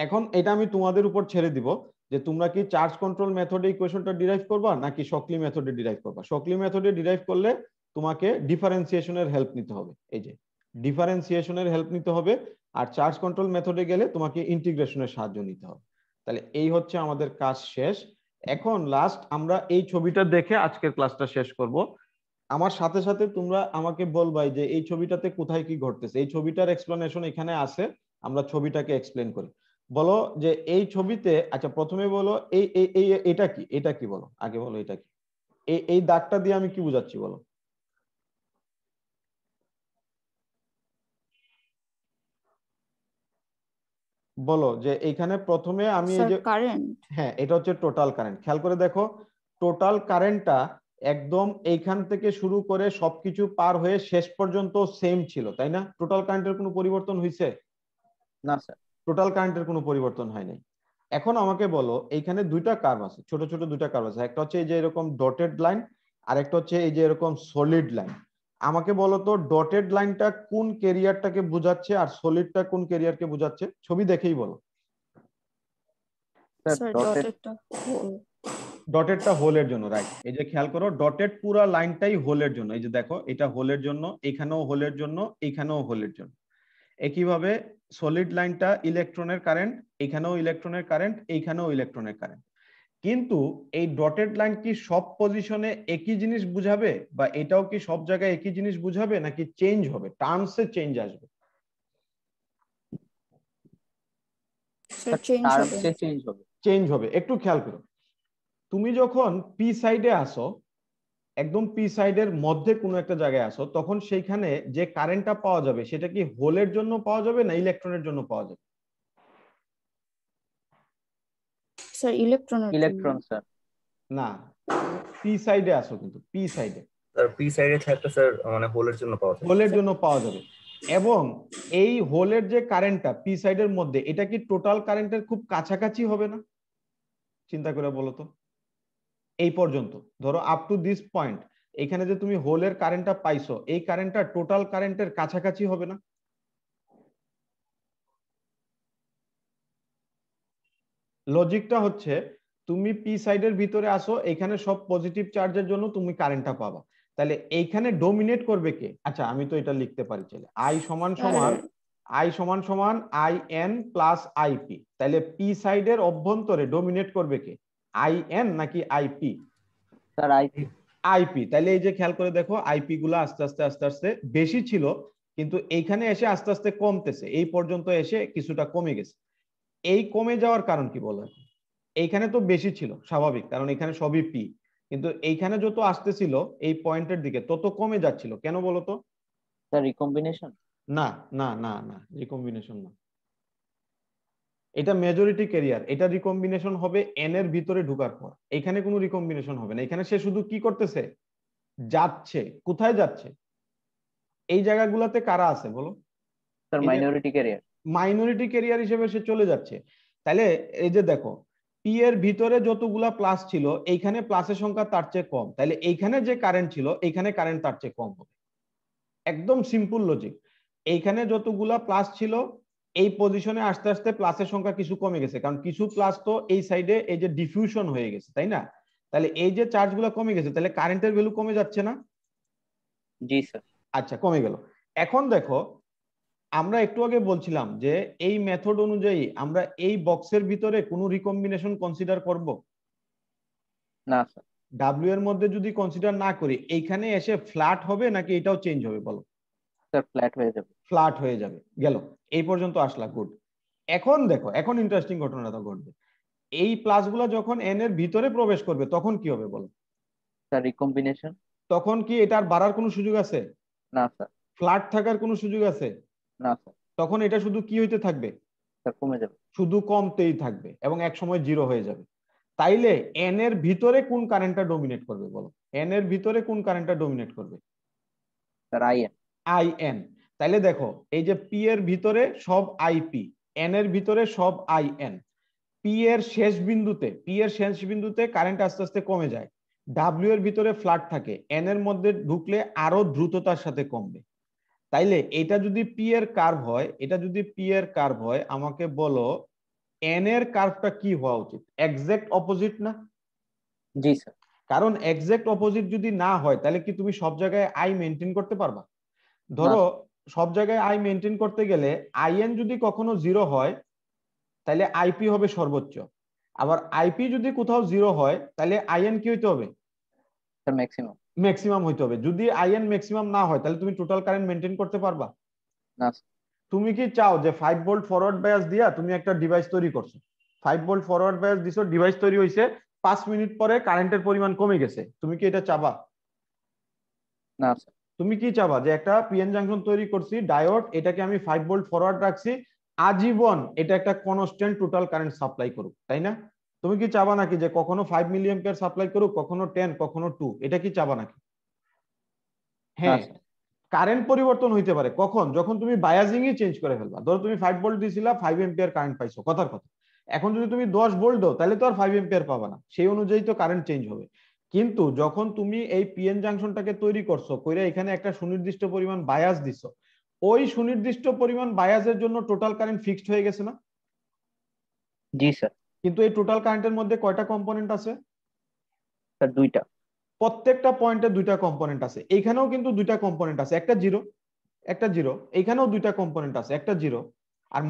এখন এটা আমি তোমাদের উপর ছেড়ে দিব যে তোমরা কি চার্জ কন্ট্রোল মেথডে ইকুয়েশনটা ডিরাইভ করবা নাকি শকলি মেথডে ডিরাইভ করবা। শকলি মেথডে ডিরাইভ করলে তোমাকে ডিফারেন্সিয়েশনের হেল্প নিতে হবে, এই যে ডিফারেন্সিয়েশনের হেল্প নিতে হবে। আর চার্জ কন্ট্রোল মেথডে গেলে তোমাকে ইন্টিগ্রেশনের সাহায্য নিতে হবে। তাহলে এই হচ্ছে আমাদের কাজ শেষ। এখন লাস্ট আমরা এই ছবিটা দেখে আজকের ক্লাসটা শেষ করব। আমার সাথে সাথে তোমরা আমাকে বলবাই যে এই ছবিটাতে কোথায় কি ঘটতেছে। এই ছবিটার এক্সপ্লেনেশন এখানে আছে, আমরা ছবিটাকে এক্সপ্লেন করি। বলো যে এই ছবিতে, আচ্ছা প্রথমে বলো এই এটা কি, এটা কি বলো, আগে বলো এটা কি। এই দাগটা দিয়ে আমি কি বুঝাচ্ছি বলো। বলো যে এইখানে প্রথমে আমি এই স্যার যে, কারেন্ট। হ্যাঁ এটা হচ্ছে টোটাল কারেন্ট। খেয়াল করে দেখো টোটাল কারেন্টটা একদম এইখান থেকে শুরু করে সবকিছু পার হয়ে শেষ পর্যন্ত সেম ছিল, তাই না? টোটাল কারেন্টের কোনো পরিবর্তন হয়েছে? না স্যার। টোটাল কারেন্টের কোনো পরিবর্তন হয় নাই। এখন আমাকে বলো এইখানে দুইটা কার্ভ আছে, ছোট ছোট দুইটা কার্ভ আছে, একটা হচ্ছে এই যে এরকম ডটেড লাইন আর একটা হচ্ছে এই যে এরকম সলিড লাইন। আমাকে বলো তো ডটেড লাইনটা কোন ক্যারিয়ারটাকে বোঝাচ্ছে আর সলিডটা কোন ক্যারিয়ারকে বোঝাচ্ছে? ছবি দেখেই বলো। Sir ডটেডটা whole. ডটেডটা হোলের জন্য, রাইট। এই যে খেয়াল করো ডটেড পুরা লাইনটাই হোলের জন্য। এই যে দেখো এটা হোলের জন্য, এখানেও হোলের জন্য, এখানেও হোলের জন্য। একইভাবে সলিড লাইনটা ইলেকট্রনের কারেন্ট, এখানেও ইলেকট্রনের কারেন্ট, এইখানেও ইলেকট্রনের কারেন্ট। কিন্তু এই ডটেড লাইন কি সব পজিশনে একই জিনিস বুঝাবে, বা এটাও কি সব জায়গায় একই জিনিস বুঝাবে, নাকি চেঞ্জ হবে, টার্মসে চেঞ্জ আসবে? স্যার চেঞ্জ হবে। চেঞ্জ হবে। চেঞ্জ হবে। একটু খেয়াল করো, তুমি যখন পি সাইডে আসো, একদম পি সাইডের মধ্যে কোনো একটা জায়গায় আসো, তখন সেইখানে যে কারেন্টটা পাওয়া যাবে সেটা কি হোলের জন্য পাওয়া যাবে না ইলেকট্রনের জন্য পাওয়া যাবে? স্যার ইলেকট্রনের ইলেকট্রন স্যার। না, পি সাইডে আসো, কিন্তু পি সাইডে, স্যার পি সাইডে থাকলে স্যার মানে হোলের জন্য পাওয়া যায়। হোলের জন্য পাওয়া যাবে। এবং এই হোলের যে কারেন্টটা পি সাইডের মধ্যে, এটা কি টোটাল কারেন্টের খুব কাছাকাছি হবে না? চিন্তা করে বলো তো। এই পর্যন্ত ধরো আপ টু দিস পয়েন্ট, এখানে যে তুমি হোলের কারেন্টটা পাইছো, এই কারেন্টটা টোটাল কারেন্টের কাছাকাছি হবে না? লজিকটা হচ্ছে তুমি পি সাইডের ভিতরে আসো, এখানে সব পজিটিভ চার্জের জন্য তুমি কারেন্টটা পাবা। তাহলে এইখানে ডোমিনেট করবে কে? আচ্ছা আমি তো এটা লিখতে পারি চাইলে আই সমান সমান আই এন প্লাস আইপি। তাহলে পি সাইডের অভ্যন্তরে ডোমিনেট করবে কে, আই এন নাকি আইপি? Sir IP. আইপি। তাহলে এই যে খেয়াল করে দেখো আইপি গুলো আস্তে আস্তে আস্তে আস্তে বেশি ছিল, কিন্তু এইখানে এসে আস্তে আস্তে কমতেছে, এই পর্যন্ত এসে কিছুটা কমে গেছে। এই কমে যাওয়ার কারণ কি বলো? এইখানে তো বেশি ছিল স্বাভাবিক, কারণ এখানে সবই পি, কিন্তু এইখানে যত আসতেছিল এই পয়েন্টের দিকে তত কমে যাচ্ছিল, কেন বলো তো? Sir recombination. না না না না, রিকম্বিনেশন না। এটা মেজরিটি ক্যারিয়ার, এটা রিকম্বিনেশন হবে এন এর ভিতরে ঢোকার পর। এখানে কোনো রিকম্বিনেশন হবে না, এখানে সে শুধু কি করতেছে, যাচ্ছে। কোথায় যাচ্ছে? এই জায়গাগুলোতে কারা আছে বলো? Sir minority career. Minority career হিসেবে সে চলে যাচ্ছে। তাহলে এই যে দেখো পি এর ভিতরে যতগুলা প্লাস ছিল, এইখানে প্লাসের সংখ্যা তার চেয়ে কম, তাহলে এইখানে যে কারেন্ট ছিল এইখানে কারেন্ট তার চেয়ে কম হবে। একদম সিম্পল লজিক। এইখানে যতগুলা প্লাস ছিল এই পজিশনে আস্তে আস্তে প্লাসের সংখ্যা কিছু কমে গেছে, কারণ কিছু প্লাস তো এই সাইডে এই যে ডিফিউশন হয়ে গেছে, তাই না? তাহলে এই যে চার্জগুলো কমে গেছে, তাহলে কারেন্টের ভ্যালু কমে যাচ্ছে না? জি স্যার। আচ্ছা কমে গেল। এখন দেখো আমরা একটু আগে বলছিলাম যে এই মেথড অনুযায়ী আমরা এই বক্সের ভিতরে কোনো রিকম্বিনেশন কনসিডার করব না স্যার। ডাব্লিউ এর মধ্যে যদি কনসিডার না করি, এইখানে এসে ফ্ল্যাট হবে নাকি এটাও চেঞ্জ হবে বলো? স্যার ফ্ল্যাট হয়ে যাবে। ফ্ল্যাট হয়ে যাবে। গেল, এই পর্যন্ত আসলা, গুড। এখন দেখো এখন ইন্টারেস্টিং ঘটনাটা ঘটবে। এই প্লাসগুলো যখন এন এর ভিতরে প্রবেশ করবে তখন কি হবে বলো? Sir recombination. তখন কি এটার বাড়ার কোনো সুযোগ আছে? না স্যার। ফ্ল্যাট থাকার কোনো সুযোগ আছে? না স্যার। তখন এটা শুধু কি হইতে থাকবে? স্যার কমে যাবে। শুধু কমতেই থাকবে এবং এক সময় জিরো হয়ে যাবে। তাইলে এন এর ভিতরে কোন কারেন্টটা ডমিনেট করবে বলো? এন এর ভিতরে কোন কারেন্টটা ডমিনেট করবে? Sir in. I N. তাইলে দেখো এই যে পি এর ভিতরে সব আইপি, এন এর ভিতরে সব আই এন। পি এর শেষ বিন্দুতে কারেন্ট আস্তে আস্তে কমে যায়। ডাব্লিউ এর ভিতরে ফ্ল্যাট থাকে, এন এর মধ্যে ঢুকলে আরো দ্রুততার সাথে কমবে। তাইলে এটা যদি পি এর কার্ভ হয়, আমাকে বলো এন এর কার্ভটা কি হওয়া উচিত? এক্সাক্ট অপোজিট না? জি স্যার। কারণ এক্সাক্ট অপোজিট যদি না হয় তাহলে কি তুমি সব জায়গায় আই মেনটেন করতে পারবা? ধরো সব জায়গায় আই মেনটেন করতে গেলে আইএন যদি কখনো জিরো হয় তাহলে আইপি হবে সর্বোচ্চ, আবার আইপি যদি কোথাও জিরো হয় তাহলে আইএন কি হইতে হবে? Sir maximum. ম্যাক্সিমাম হইতে হবে। যদি আইএন ম্যাক্সিমাম না হয় তাহলে তুমি টোটাল কারেন্ট মেনটেন করতে পারবা না। তুমি কি চাও যে 5 ভোল্ট ফরওয়ার্ড বায়াস দিয়া তুমি একটা ডিভাইস তৈরি করছো, 5 ভোল্ট ফরওয়ার্ড বায়াস দিছো, ডিভাইস তৈরি হইছে, 5 মিনিট পরে কারেন্টের পরিমাণ কমে গেছে, তুমি কি এটা চাবা? না স্যার। তুমি কি চাবা যে একটা পিএন জাংশন তৈরি করছি ডায়োড, এটাকে আমি 5 ভোল্ট ফরওয়ার্ড রাখছি, আজীবন এটা একটা কনস্ট্যান্ট টোটাল কারেন্ট সাপ্লাই করুক, তাই না? তুমি কি চাবা নাকি যে কখনো 5 মিলি অ্যাম্পিয়ার সাপ্লাই করুক, কখনো 10, কখনো 2? এটা কি চাবা নাকি? হ্যাঁ, কারেন্ট পরিবর্তন হইতে পারে কখন? যখন তুমি বায়াজিংই চেঞ্জ করে ফেলবা। ধরো তুমি 5 ভোল্ট দিছিলা, 5 এম্পিয়ার কারেন্ট পাইছো, কথার কথা। এখন যদি তুমি 10 ভোল্ট দাও তাহলে তো আর 5 এম্পিয়ার পাবা না, সেই অনুযায়ী তো কারেন্ট চেঞ্জ হবে। কিন্তু যখন তুমি এই পিএন জাংশনটাকে তৈরি করছো, কইরা এখানে একটা সুনির্দিষ্ট পরিমাণ বায়াস দিছো, ওই সুনির্দিষ্ট পরিমাণ বায়াসের জন্য টোটাল কারেন্ট ফিক্সড হয়ে গেছে না? জি স্যার। কিন্তু এই টোটাল কারেন্টের মধ্যে কয়টা কম্পোনেন্ট আছে? স্যার দুইটা। প্রত্যেকটা পয়েন্টে দুইটা কম্পোনেন্ট আছে। এখানেও কিন্তু দুইটা কম্পোনেন্ট আছে, একটা জিরো, এখানেও দুইটা কম্পোনেন্ট আছে, একটা জিরো। আর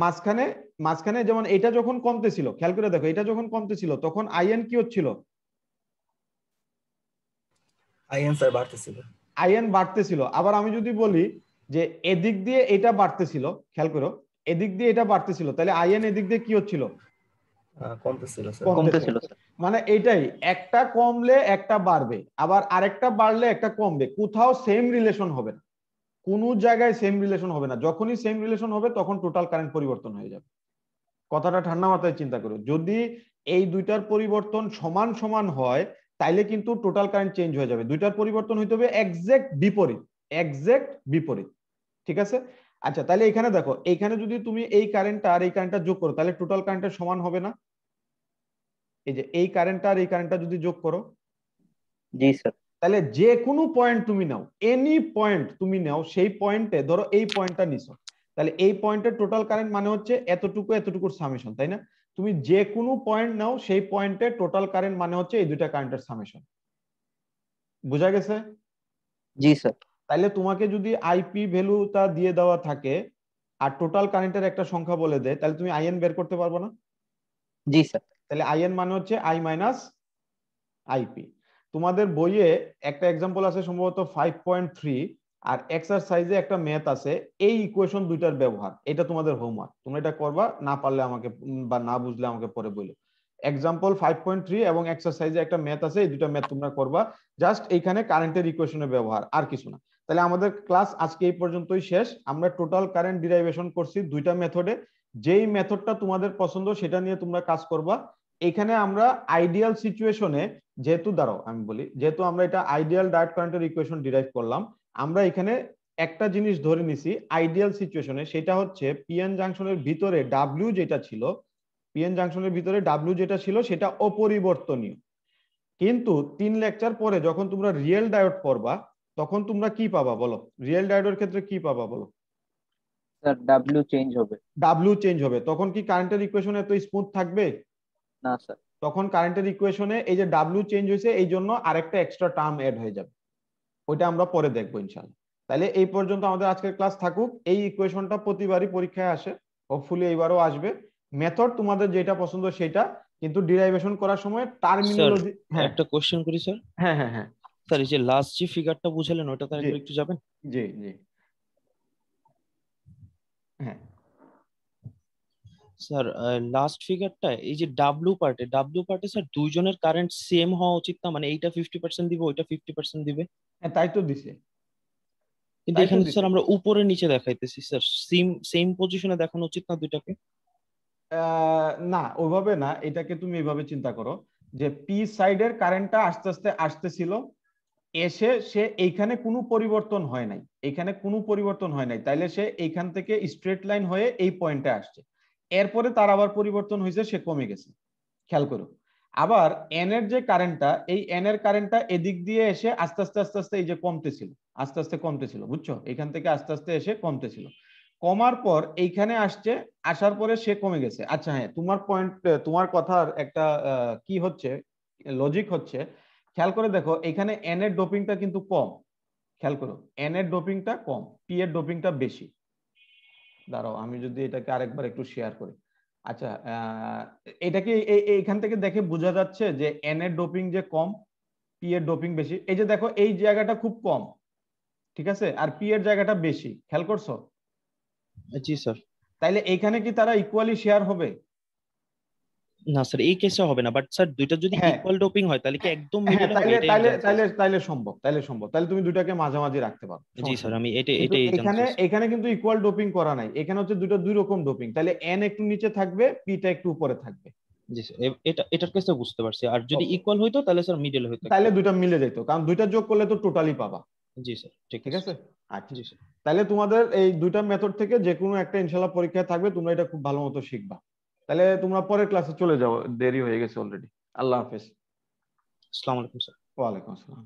মাঝখানে যেমন এটা যখন কমতেছিল, খেয়াল করে দেখো, এটা যখন কমতেছিল তখন আইএন কি হচ্ছিল? আইএন স্যার বাড়তেছিল। আইএন বাড়তেছিল। আবার আমি যদি বলি যে এদিক দিয়ে এটা বাড়তেছিল, খেয়াল করো, এদিক দিয়ে এটা বাড়তেছিল, তাহলে আইএন এদিক দিয়ে কি হচ্ছিল? কমতেছিল স্যার। কমতেছিল স্যার। মানে এটাই, একটা কমলে একটা বাড়বে, আবার আরেকটা বাড়লে একটা কমবে, কোথাও সেম রিলেশন হবে না, কোনো জায়গায় সেম রিলেশন হবে না। যখনই সেম রিলেশন হবে তখন টোটাল কারেন্ট পরিবর্তন হয়ে যাবে। কথাটা ঠান্ডা মাথায় চিন্তা করো, যদি এই দুইটার পরিবর্তন সমান সমান হয় তাইলে কিন্তু টোটাল কারেন্ট চেঞ্জ হয়ে যাবে। দুইটার পরিবর্তন হইতে হবে এক্সাক্ট বিপরীত। ঠিক আছে? আচ্ছা, তাহলে এখানে দেখো, এখানে যদি তুমি এই কারেন্টটা আর এই কারেন্টটা যোগ করো তাহলে টোটাল কারেন্টের সমান হবে না? এই যে এই কারেন্টটা আর এই কারেন্টটা যদি যোগ করো, জি স্যার। তাহলে যে কোনো পয়েন্ট তুমি নাও, এনি পয়েন্ট তুমি নাও, সেই পয়েন্টে ধরো এই পয়েন্টটা নিছো, তাহলে এই পয়েন্টের টোটাল কারেন্ট মানে হচ্ছে এতটুকুর সামেশন, তাই না? তুমি যে কোনো পয়েন্ট নাও, সেই পয়েন্টে টোটাল কারেন্ট মানে হচ্ছে এই দুইটা কারেন্টের সামেশন। বুঝা গেছে? জি স্যার। তাহলে তোমাকে যদি আইপি ভ্যালুটা দিয়ে দেওয়া থাকে আর টোটাল কারেন্টের একটা সংখ্যা বলে দেয়, তাহলে তুমি আইএন বের করতে পারবে না? জি স্যার। তাহলে আইএন মানে হচ্ছে আই মাইনাস আইপি। তোমাদের বইয়ে একটা এক্সাম্পল আছে সম্ভবত 5.3, আর এক্সারসাইজে একটা ম্যাথ আছে এই ইকুয়েশন দুইটার ব্যবহার। এটা তোমাদের হোমওয়ার্ক, তোমরা এটা করবা, না পারলে আমাকে বা না বুঝলে আমাকে পরে বলো। এক্সাম্পল 5.3 এবং এক্সারসাইজে একটা ম্যাথ আছে, এই দুটো ম্যাথ তোমরা করবা, জাস্ট এইখানে কারেন্টের ইকুয়েশনের ব্যবহার, আর কিছু না। তাহলে আমাদের ক্লাস আজকে এই পর্যন্তই শেষ। আমরা টোটাল কারেন্ট ডিরাইভেশন করছি দুইটা মেথডে, যেই মেথডটা তোমাদের পছন্দ সেটা নিয়ে তোমরা কাজ করবা। এখানে আমরা আইডিয়াল সিচুয়েশনে, যেহেতু দাঁড়াও আমি বলি, যেহেতু আমরা এটা আইডিয়াল ডায়োড কারেন্টের ইকুয়েশন ডিরাইভ করলাম, আমরা এখানে একটা জিনিস ধরে নিছি আইডিয়াল সিচুয়েশনে, সেটা হচ্ছে পিএন জাংশনের ভিতরে ডাব্লিউ যেটা ছিল, সেটা অপরিবর্তনীয়। কিন্তু 3 লেকচার পরে যখন তোমরা রিয়েল ডায়োড পড়বা তখন তোমরা কি পাবা বলো? রিয়েল ডায়োডের ক্ষেত্রে কি পাবা বলো? স্যার ডাব্লিউ চেঞ্জ হবে। ডাব্লিউ চেঞ্জ হবে। তখন কি কারেন্টের ইকুয়েশন এত স্মুথ থাকবে? না স্যার। তখন কারেন্টের ইকুয়েশনে এই যে ডাব্লিউ চেঞ্জ হয়েছে এই জন্য আরেকটা এক্সট্রা টার্ম এড হয়ে যাবে, ওইটা আমরা পরে দেখবো ইনশাআল্লাহ। তাহলে এই পর্যন্ত আমাদের আজকের ক্লাস থাকুক। এই ইকুয়েশনটা প্রতিবারই পরীক্ষায় আসে, হোপফুলি এইবারও আসবে। মেথড তোমাদের যেটা পছন্দ সেটা, কিন্তু ডিরাইভেশন করার সময় টার্মিনোলজি। হ্যাঁ, একটা কোশ্চেন করি স্যার। হ্যাঁ হ্যাঁ হ্যাঁ স্যার এই যে লাস্ট যে ফিগারটা বুঝালেন ওটা তার একটু যাবেন? জি জি হ্যাঁ স্যার লাস্ট ফিগারটা এই যে ডাব্লিউ পার্টে স্যার দুইজনের কারেন্ট সেম হওয়া উচিত না, মানে এইটা 50% দিবে ওইটা 50% দিবে, হ্যাঁ, তাই তো দিছে। কিন্তু এখানে স্যার আমরা উপরে নিচে দেখাইতেছি স্যার, সেম পজিশনে দেখানো উচিত না দুইটাকে? না ওইভাবে না, এটাকে তুমি এইভাবে চিন্তা করো যে পি সাইডের কারেন্টটা আস্তে আস্তে আসতেছিল, এসে সে এইখানে কোনো পরিবর্তন হয় নাই, এখানে কোনো পরিবর্তন হয় নাই, তাইলে সে এইখান থেকে স্ট্রেট লাইন হয়ে এই পয়েন্টে আসছে। এরপরে তার আবার পরিবর্তন হয়েছে, সে কমে গেছে। খেয়াল করো। আবার এন এর যে কারেন্টটা, এই এন এর কারেন্টটা এদিক দিয়ে এসে আস্তে আস্তে আস্তে আস্তে এই যে কমতেছিল, আস্তে আস্তে কমতেছিল, বুঝছো? এখান থেকে আস্তে আস্তে এসে কমতেছিল, কমার পর এইখানে আসছে, আসার পরে সে কমে গেছে। আচ্ছা হ্যাঁ, তোমার পয়েন্ট, তোমার কথার একটা কি হচ্ছে, লজিক হচ্ছে, খেয়াল করে দেখো এখানে এন এর ডোপিংটা কিন্তু কম। খেয়াল করো, এন এর ডোপিংটা কম, পি এর ডোপিংটা বেশি। দাঁড়াও আমি যদি এটাকে আরেকবার একটু শেয়ার করি। আচ্ছা, এটা কি এইখান থেকে দেখে বোঝা যাচ্ছে যে এন এর ডোপিং যে কম, পি এর ডোপিং বেশি? এই যে দেখো এই জায়গাটা খুব কম, ঠিক আছে, আর পি এর জায়গাটা বেশি, খেয়াল করছো? জি স্যার। তাইলে এইখানে কি তারা ইকুয়ালি শেয়ার হবে? না স্যার, এই কেসে হবে না, বাট স্যার দুইটা যদি হ্যাঁ। ইকুয়াল ডোপিং হয় তাহলে কি একদম হ্যাঁ, মিডলে হবে? এটাই আমি জানতে চাচ্ছি। তাইলে সম্ভব, তাইলে সম্ভব, তাহলে তুমি দুটাকে মাঝামাঝি রাখতে পারো। জি স্যার, আমি কিন্তু এটাই জানতে চাচ্ছি। এখানে কিন্তু ইকুয়াল ডোপিং করা নাই, এখানে হচ্ছে দুই রকম ডোপিং, তাহলে এন একটু নিচে থাকবে, পিটা একটু উপরে থাকবে। জি স্যার, এটার কেসে বুঝতে পারছি। আর যদি Okay. ইকুয়াল হইতো তাহলে স্যার মিডল হইতো। তাহলে দুইটা মিলে যেত, কারণ দুইটা যোগ করলে তো টোটালি পাবা। জি স্যার, ঠিক আছে। আচ্ছা, জি স্যার। তাহলে তোমাদের এই দুইটা মেথড থেকে যে কোনো একটা ইনশাআল্লাহ পরীক্ষায় থাকবে, তোমরা এটা খুব ভালো মতো শিখবা। তাহলে তোমরা পরের ক্লাসে চলে যাও, দেরি হয়ে গেছে অলরেডি। আল্লাহ হাফেজ। আসসালামু আলাইকুম স্যার। ওয়ালাইকুম আসসালাম।